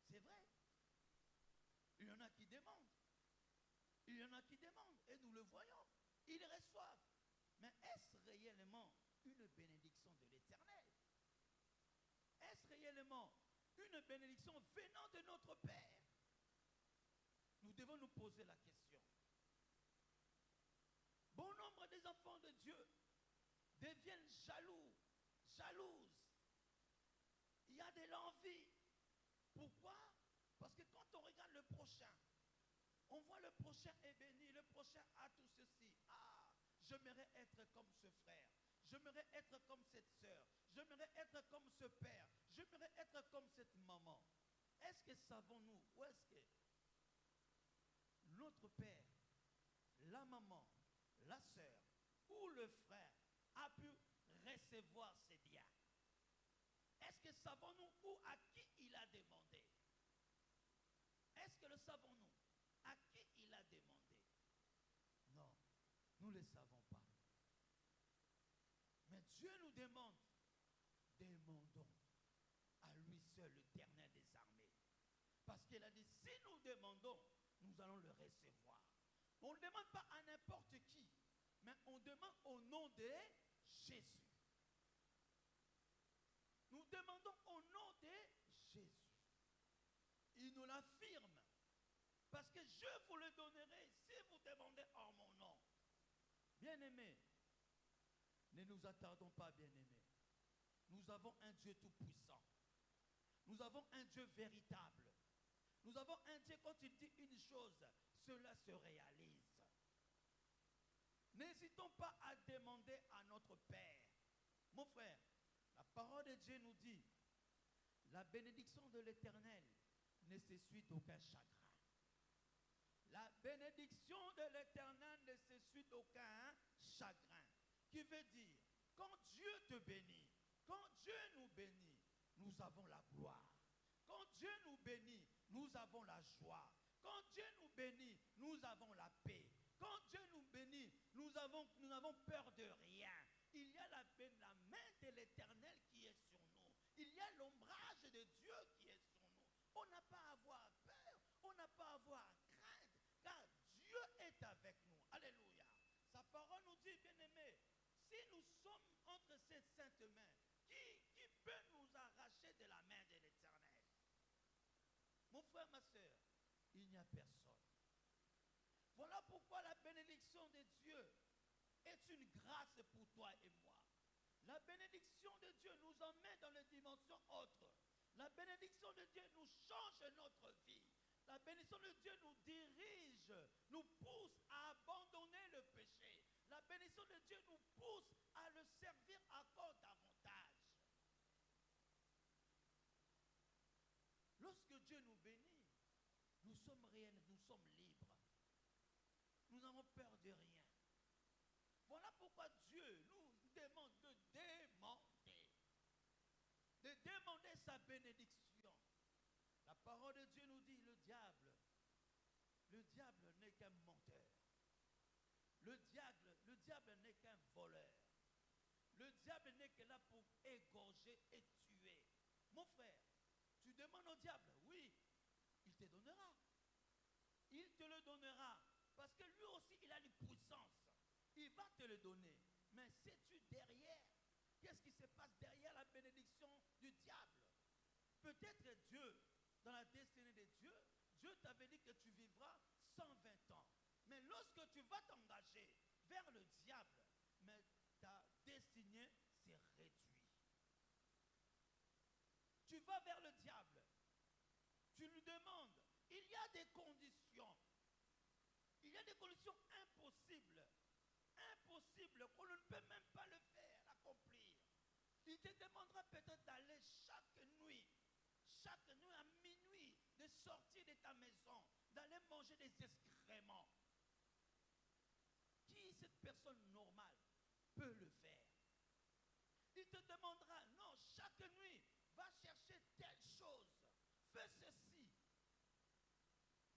C'est vrai. Il y en a qui demandent. Il y en a qui demandent. Et nous le voyons. Ils reçoivent. Mais est-ce réellement une bénédiction de l'Éternel? Est-ce réellement une bénédiction venant de notre Père? Nous devons nous poser la question. Bon nombre des enfants de Dieu deviennent jaloux, jalouses. Il y a de l'envie. Pourquoi? Parce que quand on regarde le prochain, on voit le prochain est béni, le prochain a tout ceci. Ah, j'aimerais être comme ce frère. J'aimerais être comme cette soeur. J'aimerais être comme ce père. J'aimerais être comme cette maman. Est-ce que savons-nous, ou est-ce que notre père, la maman, la soeur ou le frère a pu recevoir ces biens? Est-ce que savons-nous ou à qui il a demandé? Est-ce que le savons-nous? À qui il a demandé? Non, nous ne le savons pas. Mais Dieu nous demande, demandons à lui seul, l'Éternel des armées. Parce qu'il a dit, si nous demandons, nous allons le recevoir. On ne demande pas à n'importe qui, mais on demande au nom de Jésus. Nous demandons au nom de Jésus. Il nous l'affirme. Parce que je vous le donnerai si vous demandez en mon nom. Bien-aimés, ne nous attardons pas, bien-aimés. Nous avons un Dieu tout-puissant. Nous avons un Dieu véritable. Nous avons un Dieu, quand il dit une chose, cela se réalise. N'hésitons pas à demander à notre Père. Mon frère, la parole de Dieu nous dit, la bénédiction de l'Éternel ne se suit d'aucun chagrin. La bénédiction de l'Éternel ne se suit d'aucun chagrin. Qui veut dire, quand Dieu te bénit, quand Dieu nous bénit, nous avons la gloire. Quand Dieu nous bénit, nous avons la joie. Quand Dieu nous bénit, nous avons la paix. Quand Dieu nous bénit, nous n'avons peur de rien. Il y a la main de l'Éternel qui est sur nous. Il y a l'ombrage de Dieu qui est sur nous. On n'a pas à avoir peur, on n'a pas à avoir crainte, car Dieu est avec nous. Alléluia. Sa parole nous dit, bien-aimés, si nous sommes entre ces saintes mains, qui peut nous arracher de la main de l'Éternel? Mon frère, ma soeur, il n'y a personne. Voilà pourquoi la bénédiction de Dieu est une grâce pour toi et moi. La bénédiction de Dieu nous emmène dans les dimensions autres. La bénédiction de Dieu nous change notre vie. La bénédiction de Dieu nous dirige, nous pousse à abandonner le péché. La bénédiction de Dieu nous pousse à le servir encore davantage. Lorsque Dieu nous bénit, nous sommes réels, nous sommes libres. Nous n'avons peur de rien. Voilà pourquoi Dieu nous demande de demander sa bénédiction. La parole de Dieu nous dit, le diable n'est qu'un menteur. Le diable n'est qu'un voleur. Le diable n'est que là pour égorger et tuer. Mon frère, tu demandes au diable, oui, il te donnera. Il te le donnera. Parce que lui aussi, il a une puissance. Il va te le donner. Mais sais-tu derrière, qu'est-ce qui se passe derrière la bénédiction du diable? Peut-être Dieu, dans la destinée de Dieu, Dieu t'avait dit que tu vivras 120 ans. Mais lorsque tu vas t'engager vers le diable, mais ta destinée s'est réduite. Tu vas vers le diable, tu lui demandes, il y a des conditions. Il y a des conditions impossibles. Impossibles, qu'on ne peut même pas le faire, l'accomplir. Il te demandera peut-être d'aller chaque nuit à minuit, de sortir de ta maison, d'aller manger des excréments. Qui, cette personne normale, peut le faire? Il te demandera, non, chaque nuit, va chercher telle chose, fais ceci.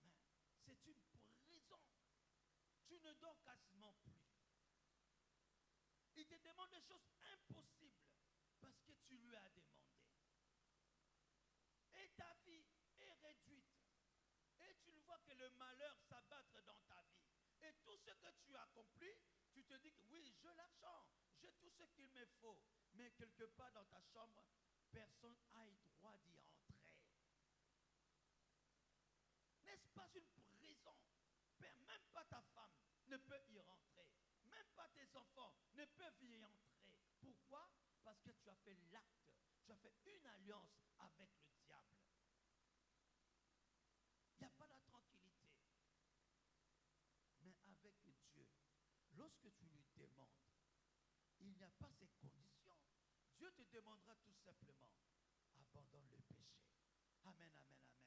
Mais c'est une prison. Tu ne dors quasiment plus. Il te demande des choses impossibles parce que tu lui as demandé. Et ta vie est réduite. Et tu ne vois que le malheur s'abattre dans ta vie. Et tout ce que tu as accompli, tu te dis que oui, j'ai l'argent, j'ai tout ce qu'il me faut. Mais quelque part dans ta chambre, personne n'a le droit d'y entrer. N'est-ce pas une prison? Même pas ta femme ne peut y rentrer. Même pas tes enfants ne peuvent y entrer. Pourquoi? Parce que tu as fait l'acte. Tu as fait une alliance avec le diable. Il n'y a pas la tranquillité. Mais avec Dieu, lorsque tu lui demandes, il n'y a pas ces conditions. Dieu te demandera tout simplement, abandonne le péché. Amen, amen, amen.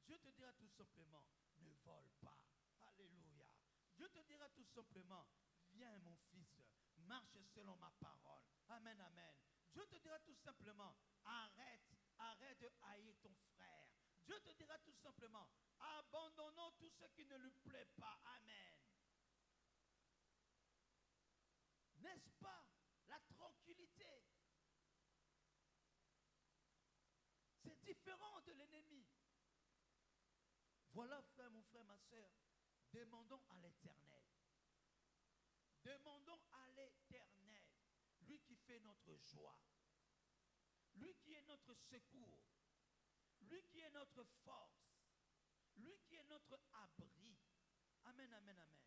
Dieu te dira tout simplement, ne vole pas. Alléluia. Dieu te dira tout simplement, viens mon fils, marche selon ma parole. Amen, amen. Dieu te dira tout simplement, arrête de haïr ton frère. Dieu te dira tout simplement, abandonnons tout ce qui ne lui plaît pas. Amen. N'est-ce pas la tranquillité? C'est différent de l'ennemi. Voilà, frère, mon frère, ma soeur, demandons à l'Éternel. Demandons à l'Éternel, lui qui fait notre joie, lui qui est notre secours, lui qui est notre force, lui qui est notre abri. Amen, amen, amen.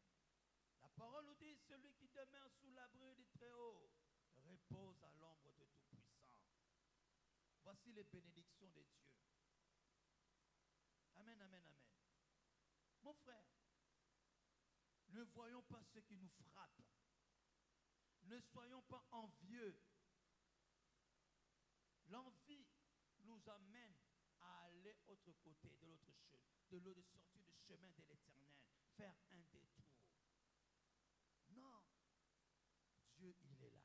La parole nous dit, celui qui demeure sous l'abri du Très-Haut repose à l'ombre de Tout-Puissant. Voici les bénédictions de Dieu. Amen, amen, amen. Mon frère, ne voyons pas ce qui nous frappe. Ne soyons pas envieux. L'envie nous amène à aller autre côté, de l'autre chemin, de sortir du chemin de l'Éternel, faire un détour. Non, Dieu, il est là.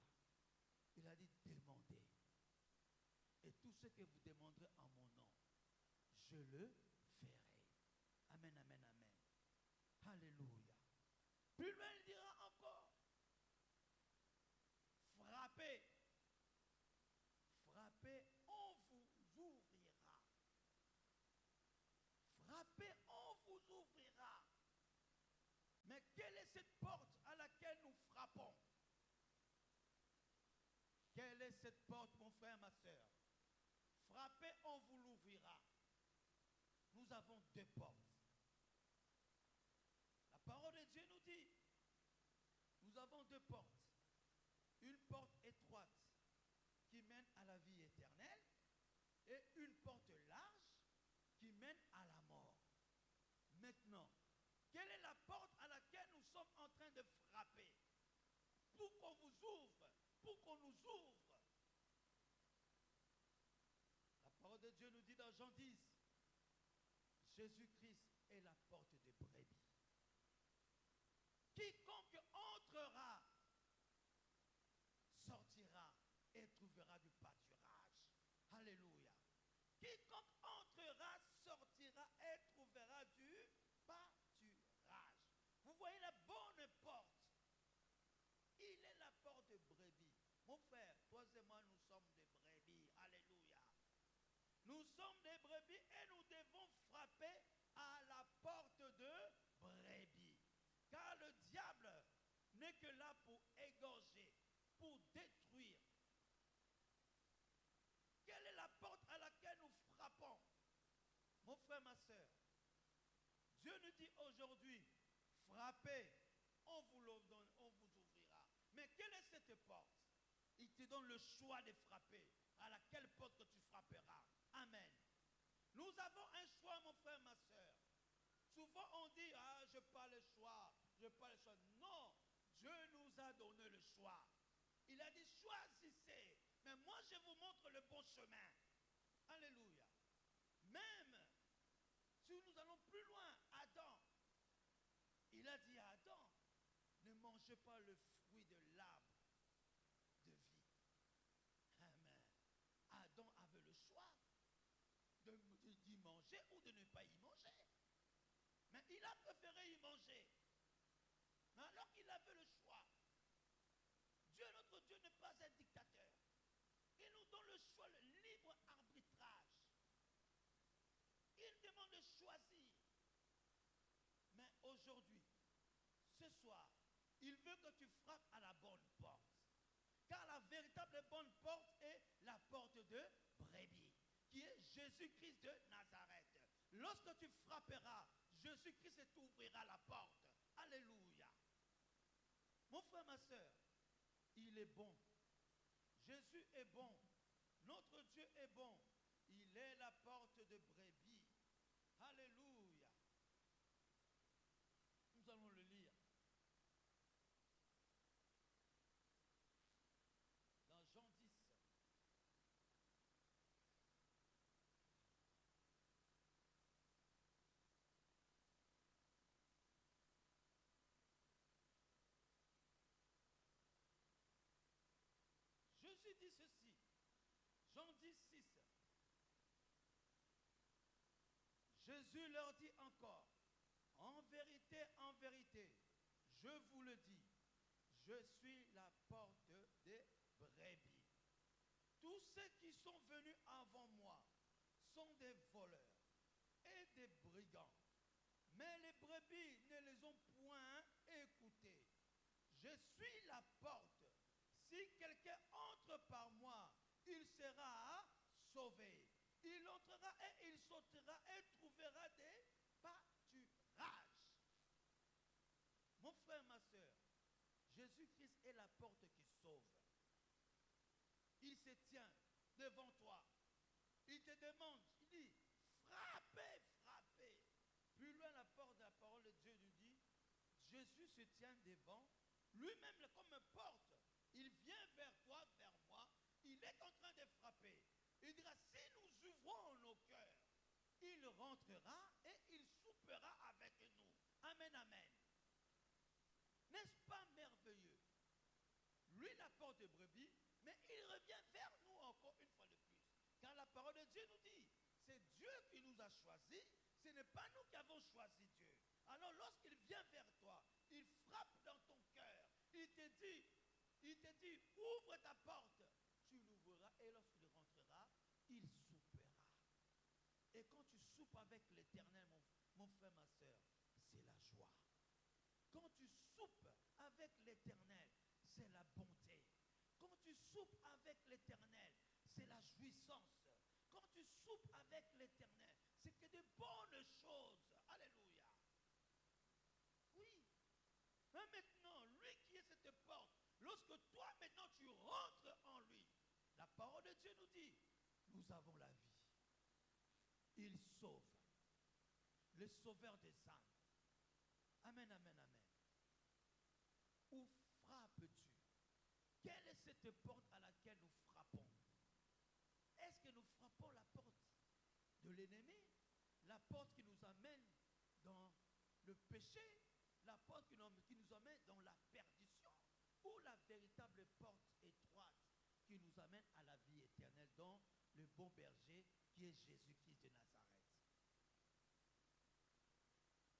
Il a dit, demandez. Et tout ce que vous demanderez en mon nom, je le ferai. Amen, amen, amen. Alléluia. Plus loin, il dira encore, frappez. Frappez, on vous ouvrira. Frappez, on vous ouvrira. Mais quelle est cette porte à laquelle nous frappons? Quelle est cette porte, mon frère, ma soeur? Frappez, on vous l'ouvrira. Nous avons deux portes. La parole de Dieu nous dit, nous avons deux portes. Une porte étroite qui mène à la vie éternelle et une porte large qui mène à la mort. Maintenant, quelle est la porte à laquelle nous sommes en train de frapper? Pour qu'on vous ouvre, pour qu'on nous ouvre. La parole de Dieu nous dit dans Jean 10, Jésus-Christ est la porte des brebis. Quiconque entrera, sortira et trouvera du pâturage. Alléluia. Quiconque entrera, sortira et trouvera du pâturage. Vous voyez la bonne porte. Il est la porte de brebis. Mon frère, toi et moi, nous sommes des brebis. Alléluia. Nous sommes des brebis et nous devons frapper à la porte de brebis. Car le diable n'est que là pour égorger, pour détruire. Quelle est la porte à laquelle nous frappons? Mon frère, ma soeur, Dieu nous dit aujourd'hui, frappez, on vous ouvrira. Mais quelle est cette porte? Il te donne le choix de frapper. À laquelle porte que tu frapperas? Amen. Nous avons un choix, mon frère, ma soeur. Souvent on dit, ah, je n'ai pas le choix, je n'ai pas le choix. Non, Dieu nous a donné le choix. Il a dit, choisissez. Mais moi, je vous montre le bon chemin. Alléluia. Même si nous allons plus loin, Adam, il a dit à Adam, ne mangez pas le fruit de l'arbre de vie. Amen. Adam avait le choix d'y manger ou de ne pas y manger. Mais il a préféré y manger. Mais alors qu'il avait le choix, Dieu, notre Dieu, n'est pas un dictateur. Il nous donne le choix, le libre arbitrage. Il demande de choisir. Mais aujourd'hui, ce soir, il veut que tu frappes à la bonne porte. Car la véritable bonne porte est la porte de brebis, qui est Jésus-Christ de Nazareth. Lorsque tu frapperas, Jésus-Christ t'ouvrira la porte. Alléluia. Mon frère, ma soeur, il est bon. Jésus est bon. Notre Dieu est bon. Il est la porte de brebis. Alléluia. Nous allons le lire. Dans Jean 10. Jésus dit ceci. Jean 10, 6. Jésus leur dit encore, en vérité, je vous le dis, je suis la porte des brebis. Tous ceux qui sont venus avant moi sont des voleurs et des brigands. Mais les brebis ne les ont point écoutés. Je suis la porte. Si quelqu'un entre par moi, il sera sauvé. Il entrera et il sautera et trouvera des pâturages. Mon frère, ma soeur, Jésus-Christ est la porte qui sauve. Il se tient devant toi. Il te demande, il dit, frappez, frappez. Plus loin, la porte de la parole de Dieu nous dit, Jésus se tient devant, lui-même comme porte. Il vient vers toi, vers moi, il est en train de frapper. Il dira, si nous ouvrons nos cœurs, il rentrera et il soupera avec nous. Amen, amen. N'est-ce pas merveilleux? Lui, la porte de brebis, mais il revient vers nous encore une fois de plus. Car la parole de Dieu nous dit, c'est Dieu qui nous a choisis, ce n'est pas nous qui avons choisi Dieu. Alors lorsqu'il vient vers toi, il frappe dans ton cœur, il te dit, ouvre ta porte, tu l'ouvriras et lorsqu'il rentrera, il soupera. Et quand tu soupes avec l'Éternel, mon frère, ma soeur, c'est la joie. Quand tu soupes avec l'Éternel, c'est la bonté. Quand tu soupes avec l'Éternel, c'est la jouissance. Quand tu soupes avec l'Éternel, c'est que de bonnes choses. Alléluia. Oui. Mais maintenant, lui qui est cette porte, lorsque toi maintenant tu rentres en lui, la parole de Dieu nous dit, nous avons la vie. Il sauve. Le sauveur des âmes. Amen, amen, amen. Où frappes-tu? Quelle est cette porte à laquelle nous frappons? Est-ce que nous frappons la porte de l'ennemi? La porte qui nous amène dans le péché? La porte qui nous amène dans la perdition? Ou la véritable porte étroite qui nous amène à la vie éternelle dans le bon berger qui est Jésus-Christ de Nazareth?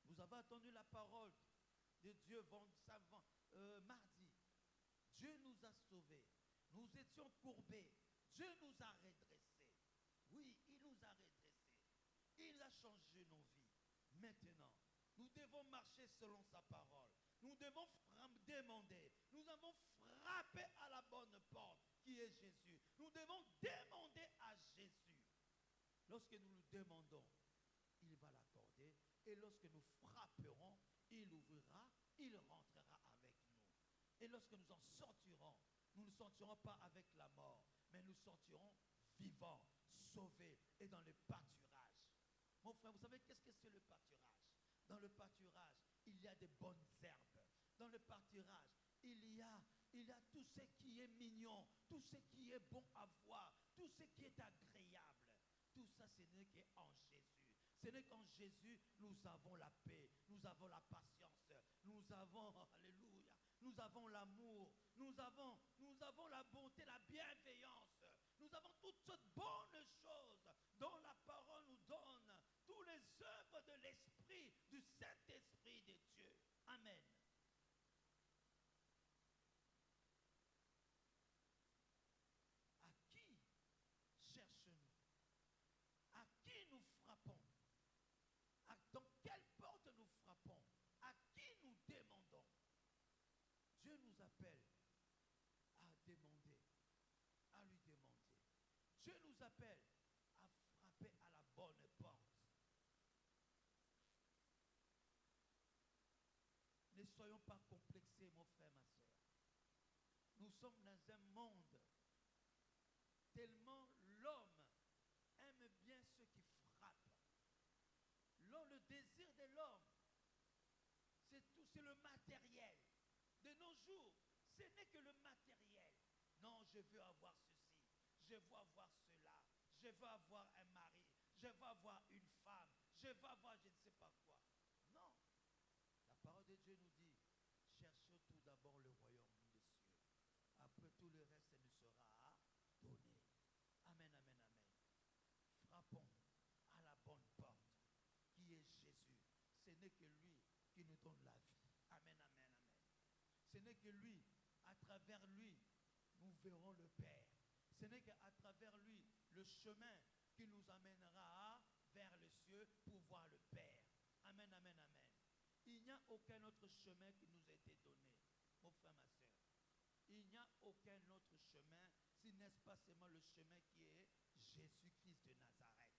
Vous avez entendu la parole de Dieu mardi. Dieu nous a sauvés. Nous étions courbés. Dieu nous a redressés. Oui, il nous a redressés. Il a changé nos vies. Maintenant, nous devons marcher selon sa parole. Nous devons demander. Nous avons frappé à la bonne porte qui est Jésus. Nous devons demander à Jésus. Lorsque nous lui demandons, il va l'accorder. Et lorsque nous frapperons, il ouvrira, il rentrera avec nous. Et lorsque nous en sortirons, nous ne sortirons pas avec la mort, mais nous sortirons vivants, sauvés et dans le pâturage. Mon frère, vous savez qu'est-ce que c'est le pâturage? Dans le pâturage, il y a des bonnes herbes. Dans le pâturage, il y a tout ce qui est mignon, tout ce qui est bon à voir, tout ce qui est agréable. Tout ça, ce n'est qu'en Jésus. Ce n'est qu'en Jésus, nous avons la paix, nous avons la patience, nous avons, alléluia, nous avons l'amour, nous avons la bonté, la bienveillance. Nous avons toutes sortes de bonnes choses dont la parole nous donne, toutes les œuvres de l'Esprit, du Saint-Esprit de Dieu. Amen. À qui cherchons-nous? À qui nous frappons? Dans quelle porte nous frappons? À qui nous demandons? Dieu nous appelle à demander, à lui demander. Dieu nous appelle à frapper à la bonne porte. Ne soyons pas complexés, mon frère, ma soeur. Nous sommes dans un monde tellement l'homme aime bien ceux qui frappent. Le désir de l'homme, c'est le matériel. De nos jours, ce n'est que le matériel. Non, je veux avoir ceci, je veux avoir cela, je veux avoir un mari, je veux avoir une femme, je veux avoir je ne sais pas quoi. Non. La parole de Dieu nous dit, cherchez tout d'abord le royaume des cieux. Après tout le reste nous sera donné. Amen, amen, amen. Frappons à la bonne porte qui est Jésus. Ce n'est que lui qui nous donne la vie. Amen, amen, amen. Ce n'est que lui, à travers lui, nous verrons le Père. Ce n'est qu'à travers lui, le chemin qui nous amènera vers le ciel pour voir le Père. Amen, amen, amen. Il n'y a aucun autre chemin qui nous a été donné, mon frère, ma soeur. Il n'y a aucun autre chemin, si n'est pas seulement le chemin qui est Jésus-Christ de Nazareth.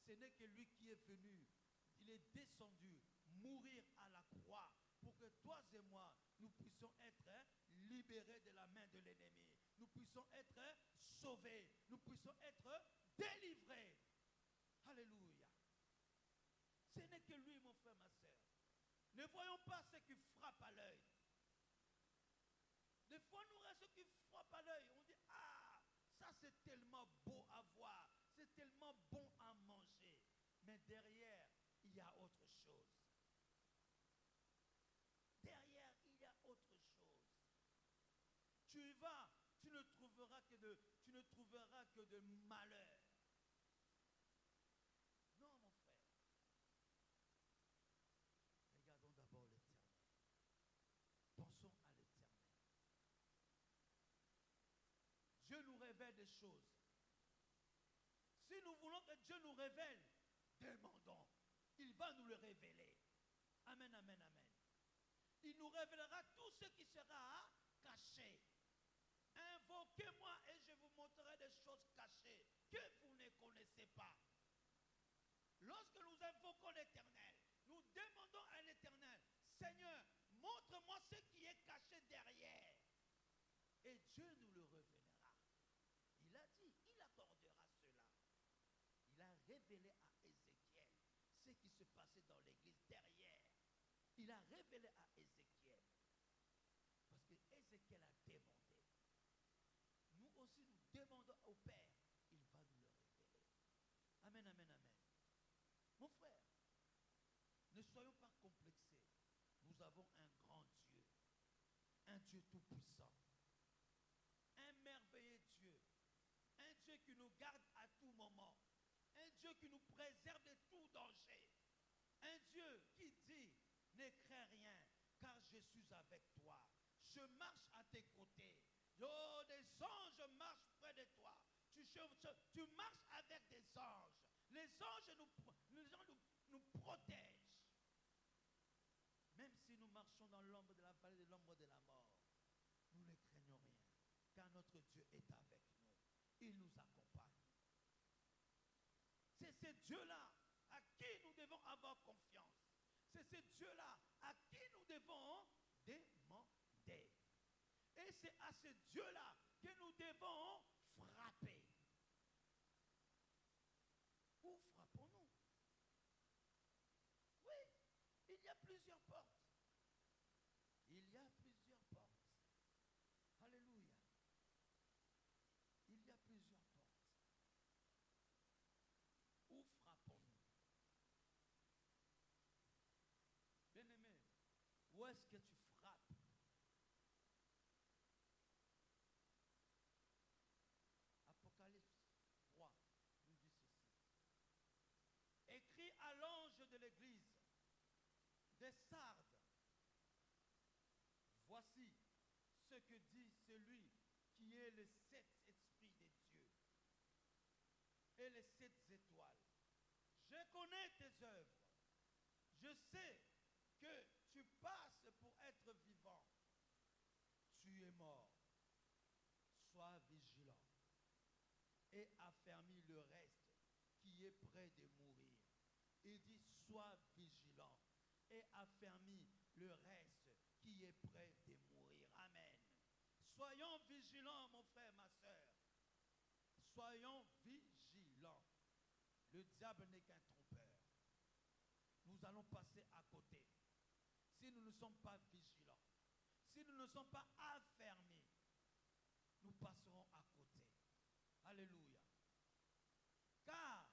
Ce n'est que lui qui est venu, il est descendu, mourir à la croix, pour que toi et moi, nous puissions être libérés de la main de l'ennemi. Nous puissions être sauvés, nous puissions être délivrés. Alléluia. Ce n'est que lui, mon frère, ma soeur. Ne voyons pas ce qui frappe à l'œil. Des fois, nous restons ceux qui frappent à l'œil. On dit, ah, ça c'est tellement beau à voir. C'est tellement bon à manger. Mais derrière, il y a autre chose. Derrière, il y a autre chose. Tu y vas, tu ne trouveras que de malheur. Non, mon frère. Regardons d'abord l'Éternel. Pensons à l'Éternel. Dieu nous révèle des choses. Si nous voulons que Dieu nous révèle, demandons. Il va nous le révéler. Amen, amen, amen. Il nous révélera tout ce qui sera caché. Invoquez-moi et je vous montrerai des choses cachées que vous ne connaissez pas. Lorsque nous invoquons l'Éternel, nous demandons à l'Éternel, Seigneur, montre-moi ce qui est caché derrière. Et Dieu nous le révélera. Il a dit, il accordera cela. Il a révélé à Ézéchiel ce qui se passait dans l'église derrière. Il a révélé à Ézéchiel. Parce que Ézéchiel a demandé. Nous aussi, nous demandons au Père. Il va nous le révéler. Amen, amen, amen. Mon frère, ne soyons pas complexés. Nous avons un grand Dieu. Un Dieu tout-puissant. Un merveilleux Dieu. Un Dieu qui nous garde à tout moment. Un Dieu qui nous préserve de tout danger. Un Dieu qui dit, ne crains rien, car je suis avec toi. Je marche à tes côtés. Oh, des anges marchent près de toi. Tu marches avec des anges. Les anges nous protègent. Même si nous marchons dans l'ombre de la vallée de l'ombre de la mort, est avec nous. Il nous accompagne. C'est ce Dieu-là à qui nous devons avoir confiance. C'est ce Dieu-là à qui nous devons demander. Et c'est à ce Dieu-là que nous devons frapper. Où frappons-nous? Oui, il y a plusieurs portes. Il y a plusieurs portes. Alléluia. Il y a plusieurs portes. Où frappons-nous? Bien-aimé, où est-ce que tu frappes? Apocalypse 3 nous dit ceci. Écrit à l'ange de l'église des Sardes, voici ce que dit celui qui est les 7 esprits de Dieu et les 7 étoiles. Je connais tes œuvres. Je sais que tu passes pour être vivant. Tu es mort. Sois vigilant et affermis le reste qui est près de mourir. Il dit, sois vigilant et affermis le reste qui est près de mourir. Amen. Soyons vigilants, mon frère, ma soeur. Soyons vigilants. Le diable n'est qu'un trompeur. Nous allons passer à côté. Si nous ne sommes pas vigilants, si nous ne sommes pas affermis, nous passerons à côté. Alléluia. Car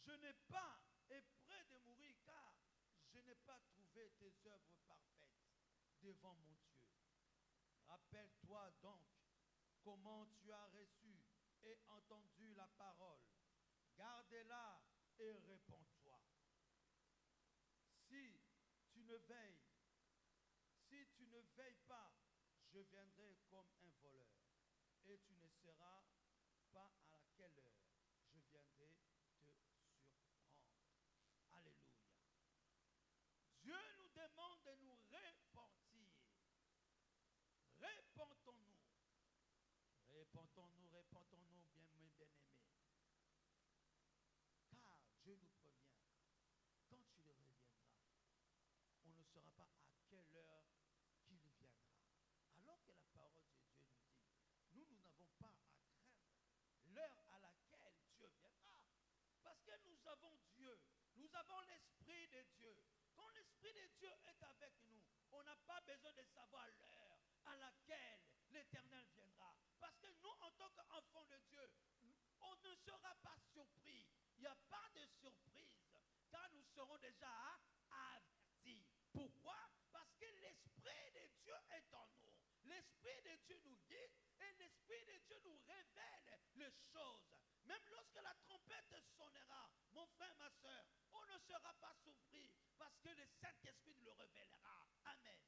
je n'ai pas, et près de mourir, car je n'ai pas trouvé tes œuvres parfaites devant mon Dieu. Rappelle-toi donc comment tu as reçu et entendu la parole. Garde-la et réponds-toi. Si tu ne veilles pas, je viendrai comme un voleur et tu ne sauras pas à quelle heure je viendrai te surprendre. Alléluia. Dieu nous demande de nous repentir. Repentons-nous. Repentons-nous, bien-aimés. Car Dieu nous prévient. Quand tu le reviendras, on ne saura pas à quelle heure qu'il viendra. Alors que la parole de Dieu nous dit, nous n'avons pas à craindre l'heure à laquelle Dieu viendra. Parce que nous avons Dieu, nous avons l'Esprit de Dieu. Quand l'Esprit de Dieu est avec nous, on n'a pas besoin de savoir l'heure à laquelle l'Éternel viendra. Parce que nous, en tant qu'enfants de Dieu, on ne sera pas surpris. Il n'y a pas de surprise, car nous serons déjà avertis. Pourquoi? Parce que l'Esprit de Dieu est en nous. L'Esprit de Dieu nous guide et l'Esprit de Dieu nous révèle les choses. Même lorsque la trompette sonnera, mon frère, ma soeur, on ne sera pas surpris parce que le Saint-Esprit nous le révélera. Amen.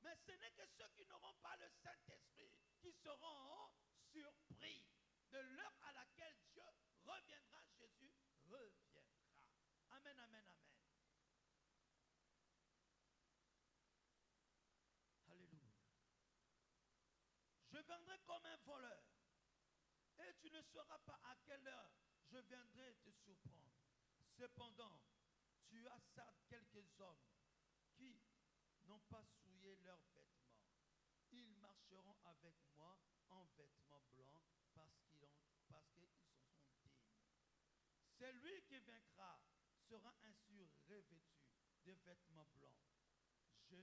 Mais ce n'est que ceux qui n'auront pas le Saint-Esprit qui seront surpris de l'heure à laquelle Dieu reviendra, Jésus reviendra. Amen, amen, amen. Alléluia. Je viendrai comme un voleur et tu ne sauras pas à quelle heure je viendrai te surprendre. Cependant, tu as ça quelques hommes qui n'ont pas souillé leurs vêtements. Ils marcheront avec moi en vêtements blancs parce qu'ils s'en sont dignes. Celui qui vaincra sera ainsi revêtu de vêtements blancs. Je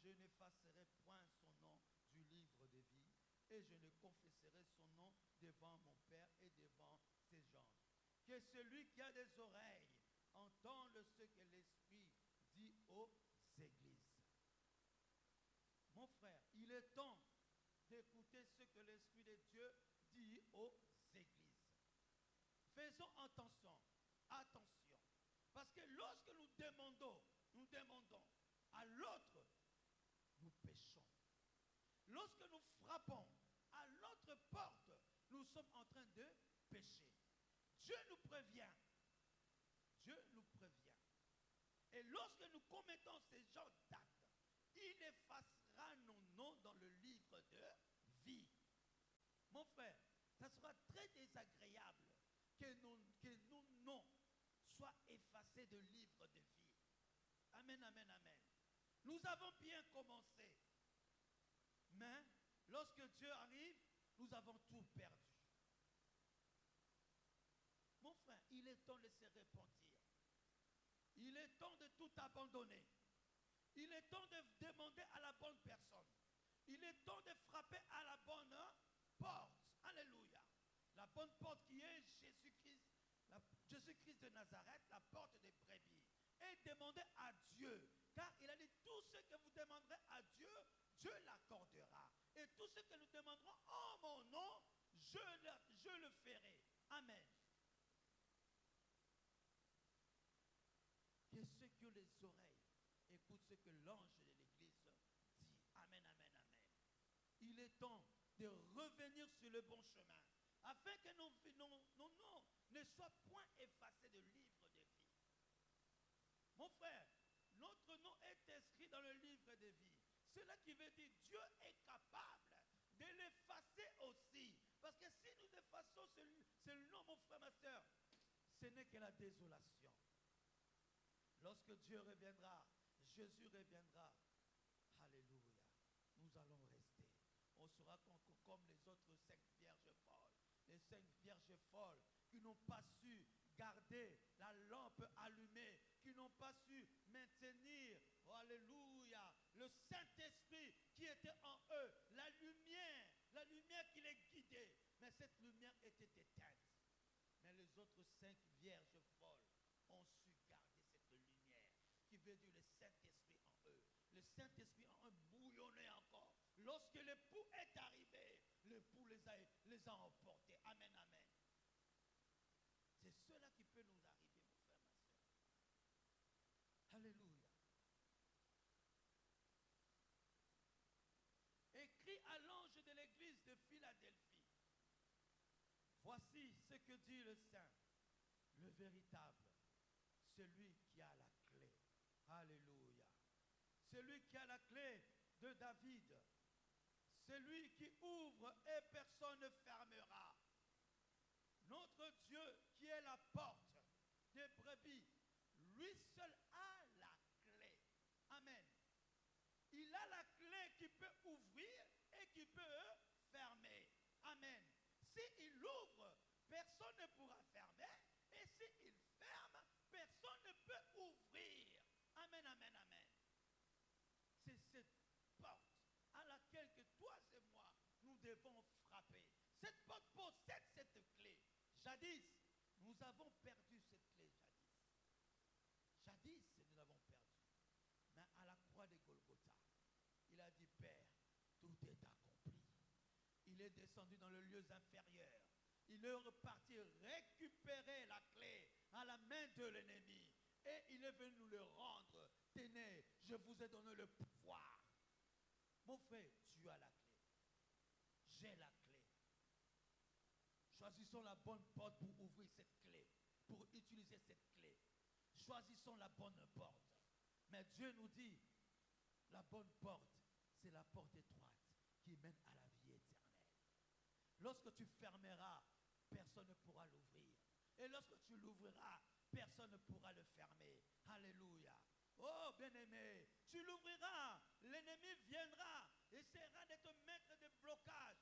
n'effacerai point son nom du livre de vie et je ne confesserai son nom devant mon Père et devant ses anges. Que celui qui a des oreilles entende ce que l'Esprit dit aux églises. Mon frère, il est temps d'écouter ce que l'Esprit de Dieu dit aux églises. Faisons attention, attention. Parce que lorsque nous demandons à l'autre, nous péchons. Lorsque nous frappons à l'autre porte, nous sommes en train de pécher. Dieu nous prévient. Dieu nous prévient. Et lorsque nous commettons ces genres d'actes, il effacera nos noms dans le livre de vie. Mon désagréable que nos noms soient effacés de livre de vie. Amen, amen, amen. Nous avons bien commencé, mais lorsque Dieu arrive, nous avons tout perdu. Mon frère, il est temps de se repentir. Il est temps de tout abandonner. Il est temps de demander à la bonne personne. Il est temps de frapper à la bonne porte. Alléluia. La bonne porte qui est Jésus-Christ, Jésus-Christ de Nazareth, la porte des brebis. Et demander à Dieu. Car il a dit, tout ce que vous demanderez à Dieu, Dieu l'accordera. Et tout ce que nous demanderons en mon nom, je le ferai. Amen. Que ceux qui ont les oreilles écoutent ce que l'ange de l'église dit. Amen, amen, amen. Il est temps de revenir sur le bon chemin, afin que nos noms ne soient point effacés de livre de vie. Mon frère, notre nom est inscrit dans le livre de vie. Cela qui veut dire Dieu est capable de l'effacer aussi. Parce que si nous effaçons ce nom, mon frère, ma soeur, ce n'est que la désolation. Lorsque Dieu reviendra, Jésus reviendra, alléluia, nous allons rester. On sera comme les autres 5 vierges folles. Les 5 vierges folles qui n'ont pas su garder la lampe allumée, qui n'ont pas su maintenir, oh, alléluia, le Saint-Esprit qui était en eux, la lumière qui les guidait. Mais cette lumière était éteinte. Mais les autres 5 vierges folles ont su garder cette lumière, qui veut dire le Saint-Esprit en eux. Le Saint-Esprit en eux bouillonnait encore. Lorsque l'époux est arrivé, l'époux les a emportés. Amen, amen. C'est cela qui peut nous arriver, mon frère, ma soeur. Alléluia. Écrit à l'ange de l'église de Philadelphie. Voici ce que dit le Saint, le véritable, celui qui a la clé. Alléluia. Celui qui a la clé de David. Celui qui ouvre et personne ne fermera. Notre Dieu qui est la porte des brebis, lui seul a la clé. Amen. Il a la clé qui peut ouvrir et qui peut fermer. Amen. S'il ouvre, personne ne pourra fermer. Et s'il ferme, personne ne peut ouvrir. Amen, amen, amen. C'est cette porte à laquelle que toi et moi, nous devons frapper. Cette porte possède cette clé. Jadis, nous avons perdu cette clé, jadis. Jadis, nous l'avons perdu. Mais à la croix de Golgotha, il a dit, Père, tout est accompli. Il est descendu dans le lieu inférieur. Il est reparti récupérer la clé à la main de l'ennemi. Et il est venu nous le rendre. Tenez, je vous ai donné le pouvoir. Mon frère, tu as la clé. J'ai la clé. Choisissons la bonne porte pour ouvrir cette clé, pour utiliser cette clé. Choisissons la bonne porte. Mais Dieu nous dit, la bonne porte, c'est la porte étroite qui mène à la vie éternelle. Lorsque tu fermeras, personne ne pourra l'ouvrir. Et lorsque tu l'ouvriras, personne ne pourra le fermer. Alléluia. Oh, bien-aimé, tu l'ouvriras, l'ennemi viendra, essaiera de te mettre des blocages.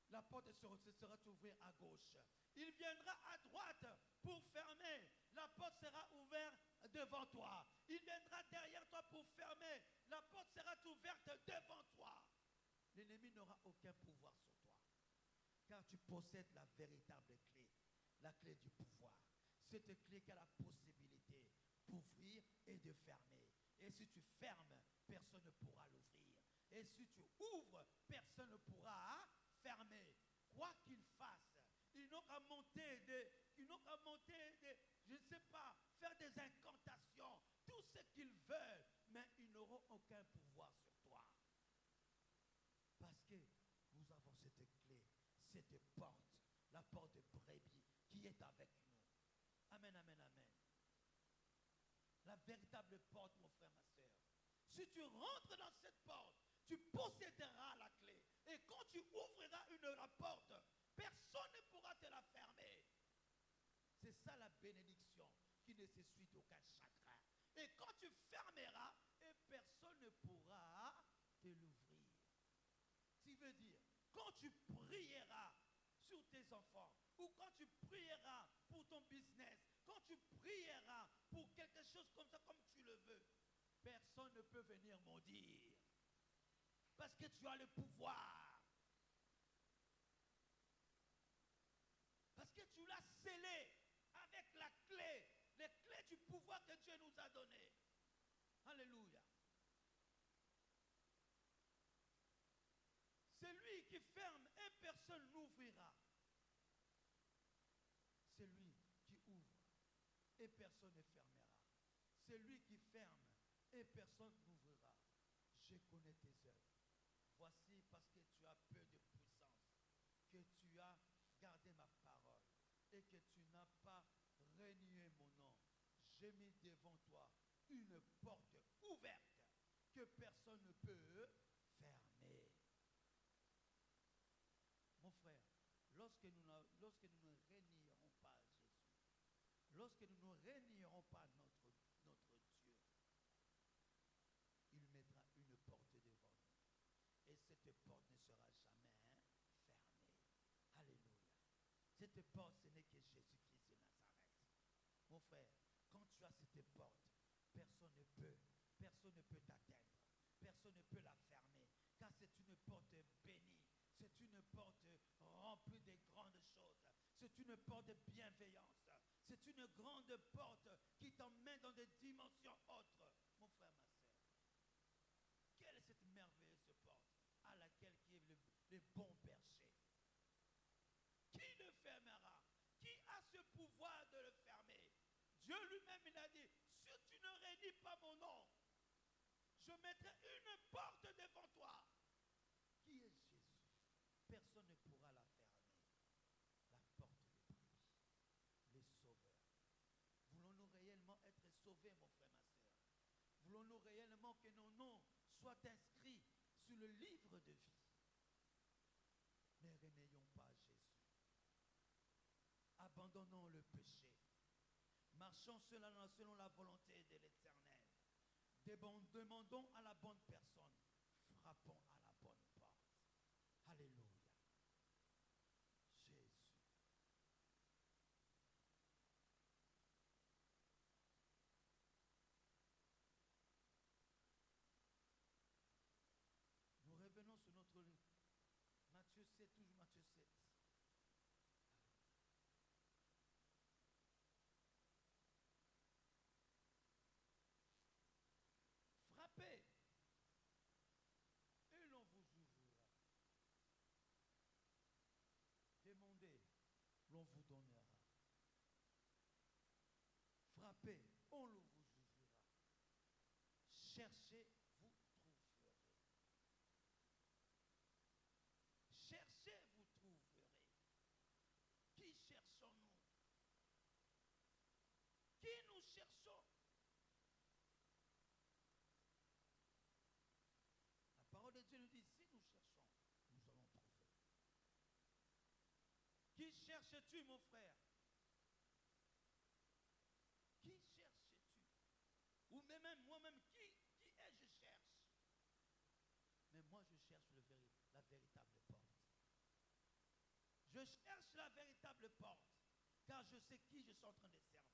La porte sera ouverte à gauche. Il viendra à droite pour fermer. La porte sera ouverte devant toi. Il viendra derrière toi pour fermer. La porte sera ouverte devant toi. L'ennemi n'aura aucun pouvoir sur toi. Car tu possèdes la véritable clé. La clé du pouvoir. Cette clé qui a la possibilité d'ouvrir et de fermer. Et si tu fermes, personne ne pourra l'ouvrir. Et si tu ouvres, personne ne pourra fermer. Quoi qu'ils fassent, ils n'ont qu'à monter je ne sais pas, faire des incantations, tout ce qu'ils veulent, mais ils n'auront aucun pouvoir sur toi. Parce que nous avons cette clé, cette porte, la porte de brebis qui est avec nous. Amen, amen, amen. La véritable porte, mon frère, ma soeur. Si tu rentres dans cette porte, tu posséderas la clé. Et quand tu ouvriras la porte, personne ça la bénédiction qui ne se suit aucun chagrin. Et quand tu fermeras, et personne ne pourra te l'ouvrir. Ce qui veut dire, quand tu prieras sur tes enfants, ou quand tu prieras pour ton business, quand tu prieras pour quelque chose comme ça, comme tu le veux, personne ne peut venir maudire. Parce que tu as le pouvoir. Parce que tu l'as scellé avec la clé, les clés du pouvoir que Dieu nous a donné. Alléluia. C'est lui qui ferme et personne n'ouvrira. C'est lui qui ouvre et personne ne fermera. C'est lui qui ferme et personne n'ouvrira. Je connais tes œuvres. Voici parce que tu as peu de puissance, que tu as gardé ma parole et que tu n'as pas renié mon nom. J'ai mis devant toi une porte ouverte que personne ne peut fermer. Mon frère, lorsque nous ne renierons pas Jésus, lorsque nous ne renierons pas notre Dieu, il mettra une porte devant nous. Et cette porte ne sera jamais fermée. Alléluia. Cette porte, ce n'est que Jésus-Christ de Nazareth. Mon frère, quand tu as cette porte, personne ne peut t'atteindre. Personne ne peut la fermer. Car c'est une porte bénie. C'est une porte remplie de grandes choses. C'est une porte de bienveillance. C'est une grande porte qui t'emmène dans des dimensions autres. Mon frère, ma soeur, quelle est cette merveilleuse porte à laquelle qui est le bon berger? Qui le fermera? Qui a ce pouvoir de le fermer? Dieu lui-même, il a dit, si tu ne réunis pas mon nom, je mettrai une porte devant toi. Qui est Jésus? Personne ne pourra la fermer. La porte des brebis, les sauveurs. Voulons-nous réellement être sauvés, mon frère, ma soeur? Voulons-nous réellement que nos noms soient inscrits sur le livre de vie? Ne renions pas Jésus. Abandonnons le péché. Marchons selon la volonté de l'Éternel. Demandons à la bonne personne. Frappons à la bonne porte. Alléluia. Jésus. Nous revenons sur notre livre. Matthieu 7, toujours Matthieu 7. Frappez et l'on vous ouvrira. Demandez, l'on vous donnera. Frappez, on le vous ouvrira. Cherchez, vous trouverez. Cherchez, vous trouverez. Qui cherchons-nous? Qui nous cherchons? La parole de Dieu nous dit, si nous cherchons, nous allons trouver. Qui cherches-tu, mon frère? Qui cherches-tu? Ou même moi-même, qui est-ce que je cherche? Mais moi, je cherche la véritable porte. Je cherche la véritable porte, car je sais qui je suis en train de servir.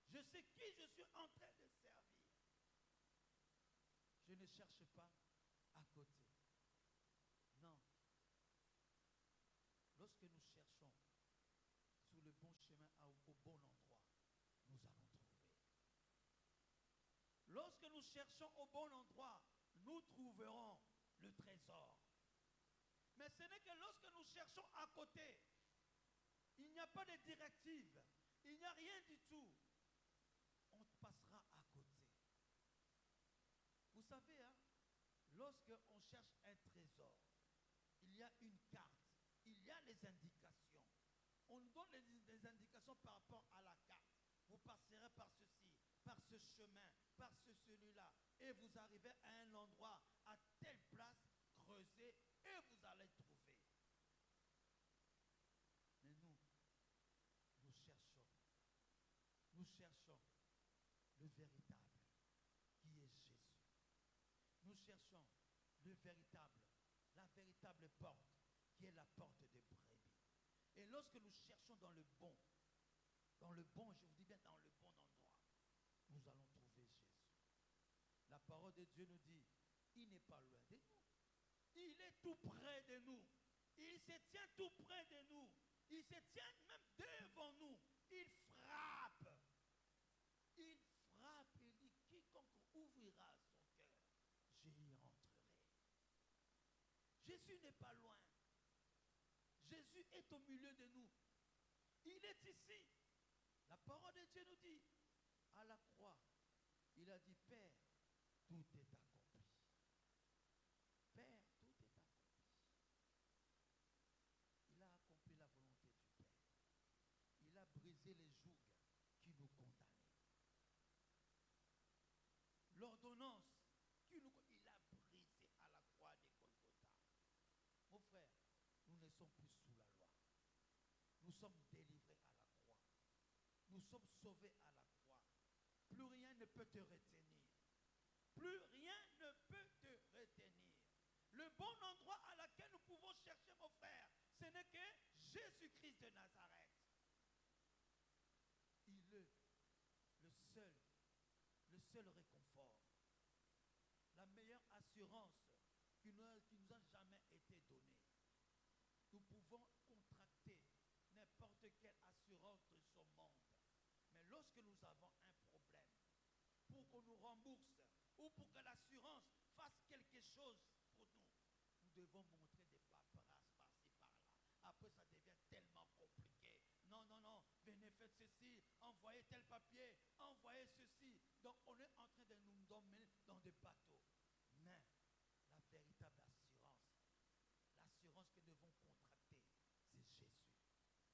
Je sais qui je suis en train de servir. Je ne cherche pas à côté. Non. Lorsque nous cherchons sur le bon chemin, au bon endroit, nous allons trouver. Lorsque nous cherchons au bon endroit, nous trouverons le trésor. Mais ce n'est que lorsque nous cherchons à côté, il n'y a pas de directive, il n'y a rien du tout. On passera à côté. Vous savez, hein, lorsqu'on cherche un trésor, il y a une carte, il y a les indications. On nous donne des indications par rapport à la carte. Vous passerez par ceci, par ce chemin, par celui-là, et vous arrivez à un endroit, à telle place, creusez, et vous allez trouver. Mais nous, cherchons le véritable, qui est Jésus. Nous cherchons le véritable, la véritable porte, qui est la porte des brebis. Et lorsque nous cherchons dans le bon, je vous dis bien dans le bon endroit, nous allons trouver Jésus. La parole de Dieu nous dit, il n'est pas loin de nous. Il est tout près de nous. Il se tient tout près de nous. Il se tient même devant nous. Il frappe. Il frappe et dit, quiconque ouvrira son cœur, j'y entrerai. Jésus n'est pas loin. Jésus est au milieu de nous. Il est ici. La parole de Dieu nous dit, à la croix, il a dit, Père, tout est accompli. Père, tout est accompli. Il a accompli la volonté du Père. Il a brisé les jougs qui nous condamnaient. L'ordonnance il a brisé à la croix de Golgotha. Mon frère, nous ne sommes plus sous la loi. Nous sommes délivrés à la croix. Nous sommes sauvés à la croix. Plus rien ne peut te retenir. Plus rien ne peut te retenir. Le bon endroit à laquelle nous pouvons chercher, mon frère, ce n'est que Jésus-Christ de Nazareth. Il est le seul réconfort, la meilleure assurance qui nous a jamais été donnée. Nous pouvons contracter n'importe quelle assurance de ce monde. Mais lorsque nous avons un problème, pour qu'on nous rembourse ou pour que l'assurance fasse quelque chose pour nous, nous devons montrer des paperasses par-ci, par-là. Après, ça devient tellement compliqué. Non, non, non, venez, faites ceci, envoyez tel papier, envoyez ceci. Donc, on est en train de nous dominer dans des bateaux. Mais la véritable l'assurance que nous devons contracter, c'est Jésus.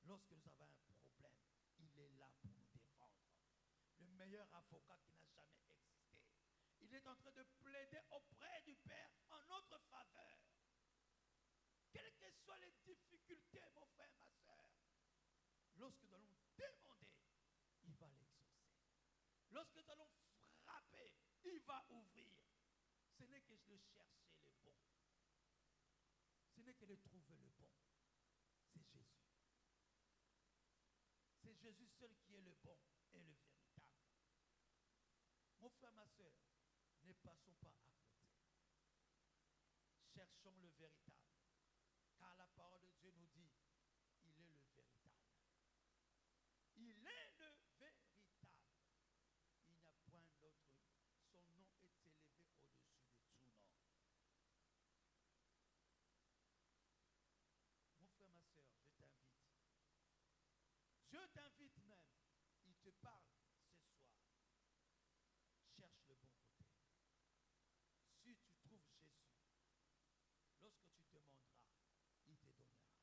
Lorsque nous avons un problème, il est là pour nous défendre. Le meilleur avocat qui n'a jamais existé. Il est en train de plaider auprès du Père en notre faveur. Quelles que soient les difficultés, mon frère, ma soeur, lorsque nous allons demander, il va l'exaucer. Lorsque nous allons frapper, il va ouvrir. Ce n'est que de chercher le bon. Ce n'est que de trouver le bon. C'est Jésus. C'est Jésus seul qui est le bon et le véritable. Mon frère, ma soeur, ne passons pas à côté. Cherchons le véritable. Car la parole de Dieu nous dit, il est le véritable. Il est le véritable. Il n'y a point d'autre. Son nom est élevé au-dessus de tout nom. Mon frère, ma soeur, je t'invite. Je t'invite même. Il te parle ce soir. Cherche le bon côté. Si tu trouves Jésus, lorsque tu demanderas, il te donnera.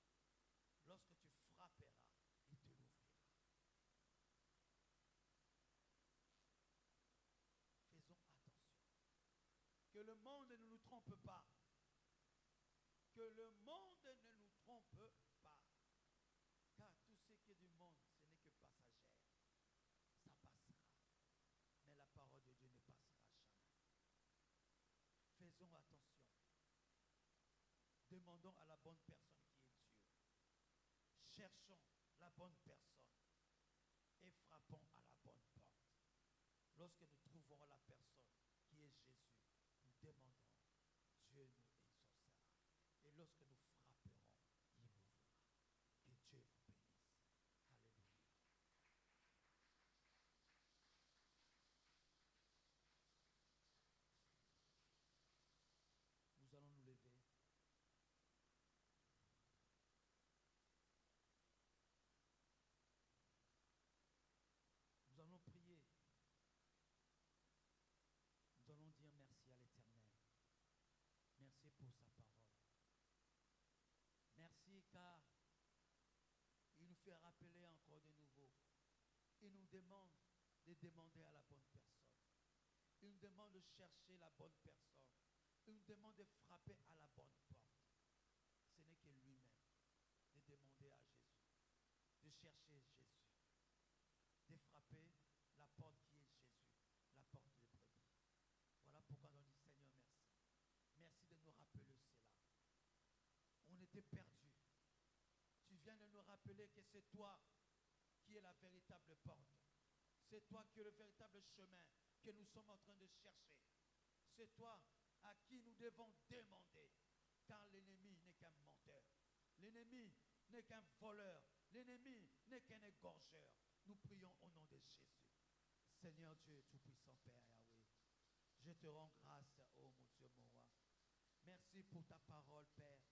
Lorsque tu frapperas, il te l'ouvrira. Faisons attention. Que le monde ne nous trompe pas. Que le monde ne nous trompe pas. Car tout ce qui est du monde, ce n'est que passagère. Ça passera. Mais la parole de Dieu ne passera jamais. Faisons attention. Demandons à la bonne personne qui est Dieu. Cherchons la bonne personne et frappons à la bonne porte. Lorsque nous trouverons la personne qui est Jésus, nous demanderons, Dieu nous exaucera. Et lorsque nous frapperons, il ouvrira. Que Dieu vous bénisse. Alléluia. Nous allons nous lever. Nous allons prier. Nous allons dire merci à l'Éternel. Merci pour sa parole. Merci car il nous fait rappeler encore de nouveau. Il nous demande de demander à la bonne personne. Il nous demande de chercher la bonne personne. Il nous demande de frapper à la bonne porte. Ce n'est que lui-même de demander à Jésus, de chercher Jésus, de frapper porte qui est Jésus, la porte des brebis. Voilà pourquoi on dit Seigneur, merci. Merci de nous rappeler cela. On était perdus. Tu viens de nous rappeler que c'est toi qui es la véritable porte. C'est toi qui es le véritable chemin que nous sommes en train de chercher. C'est toi à qui nous devons demander. Car l'ennemi n'est qu'un menteur. L'ennemi n'est qu'un voleur. L'ennemi n'est qu'un égorgeur. Nous prions au nom de Jésus. Seigneur Dieu Tout-Puissant, Père Yahweh, je te rends grâce, oh mon Dieu, mon roi. Merci pour ta parole, Père.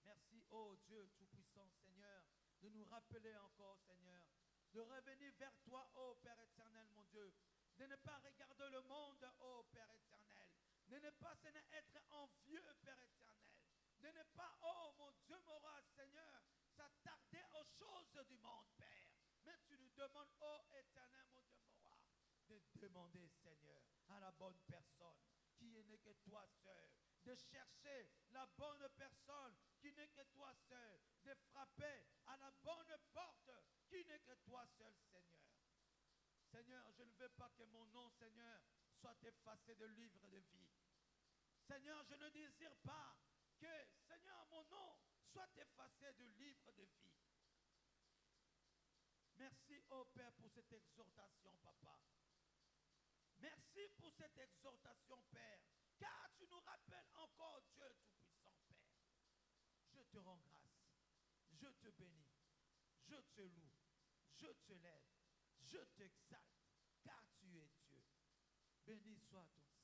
Merci, oh Dieu Tout-Puissant, Seigneur, de nous rappeler encore, Seigneur, de revenir vers toi, oh Père éternel, mon Dieu, de ne pas regarder le monde, oh Père éternel, de ne pas être envieux, Père éternel, de ne pas, oh mon Dieu, mon roi, Seigneur, s'attarder aux choses du monde, Père. Mais tu nous demandes, oh éternel, mon Dieu, mon roi, de demander, Seigneur, à la bonne personne, qui n'est que toi seul, de chercher la bonne personne, qui n'est que toi seul, de frapper à la bonne porte, qui n'est que toi seul, Seigneur. Seigneur, je ne veux pas que mon nom, Seigneur, soit effacé de livre de vie. Seigneur, je ne désire pas que, Seigneur, mon nom soit effacé de livre de vie. Merci, oh Père, pour cette exhortation, Papa. Merci pour cette exhortation, Père, car tu nous rappelles encore, Dieu Tout-Puissant, Père. Je te rends grâce, je te bénis, je te loue, je te lève, je t'exalte, car tu es Dieu. Béni soit ton Saint.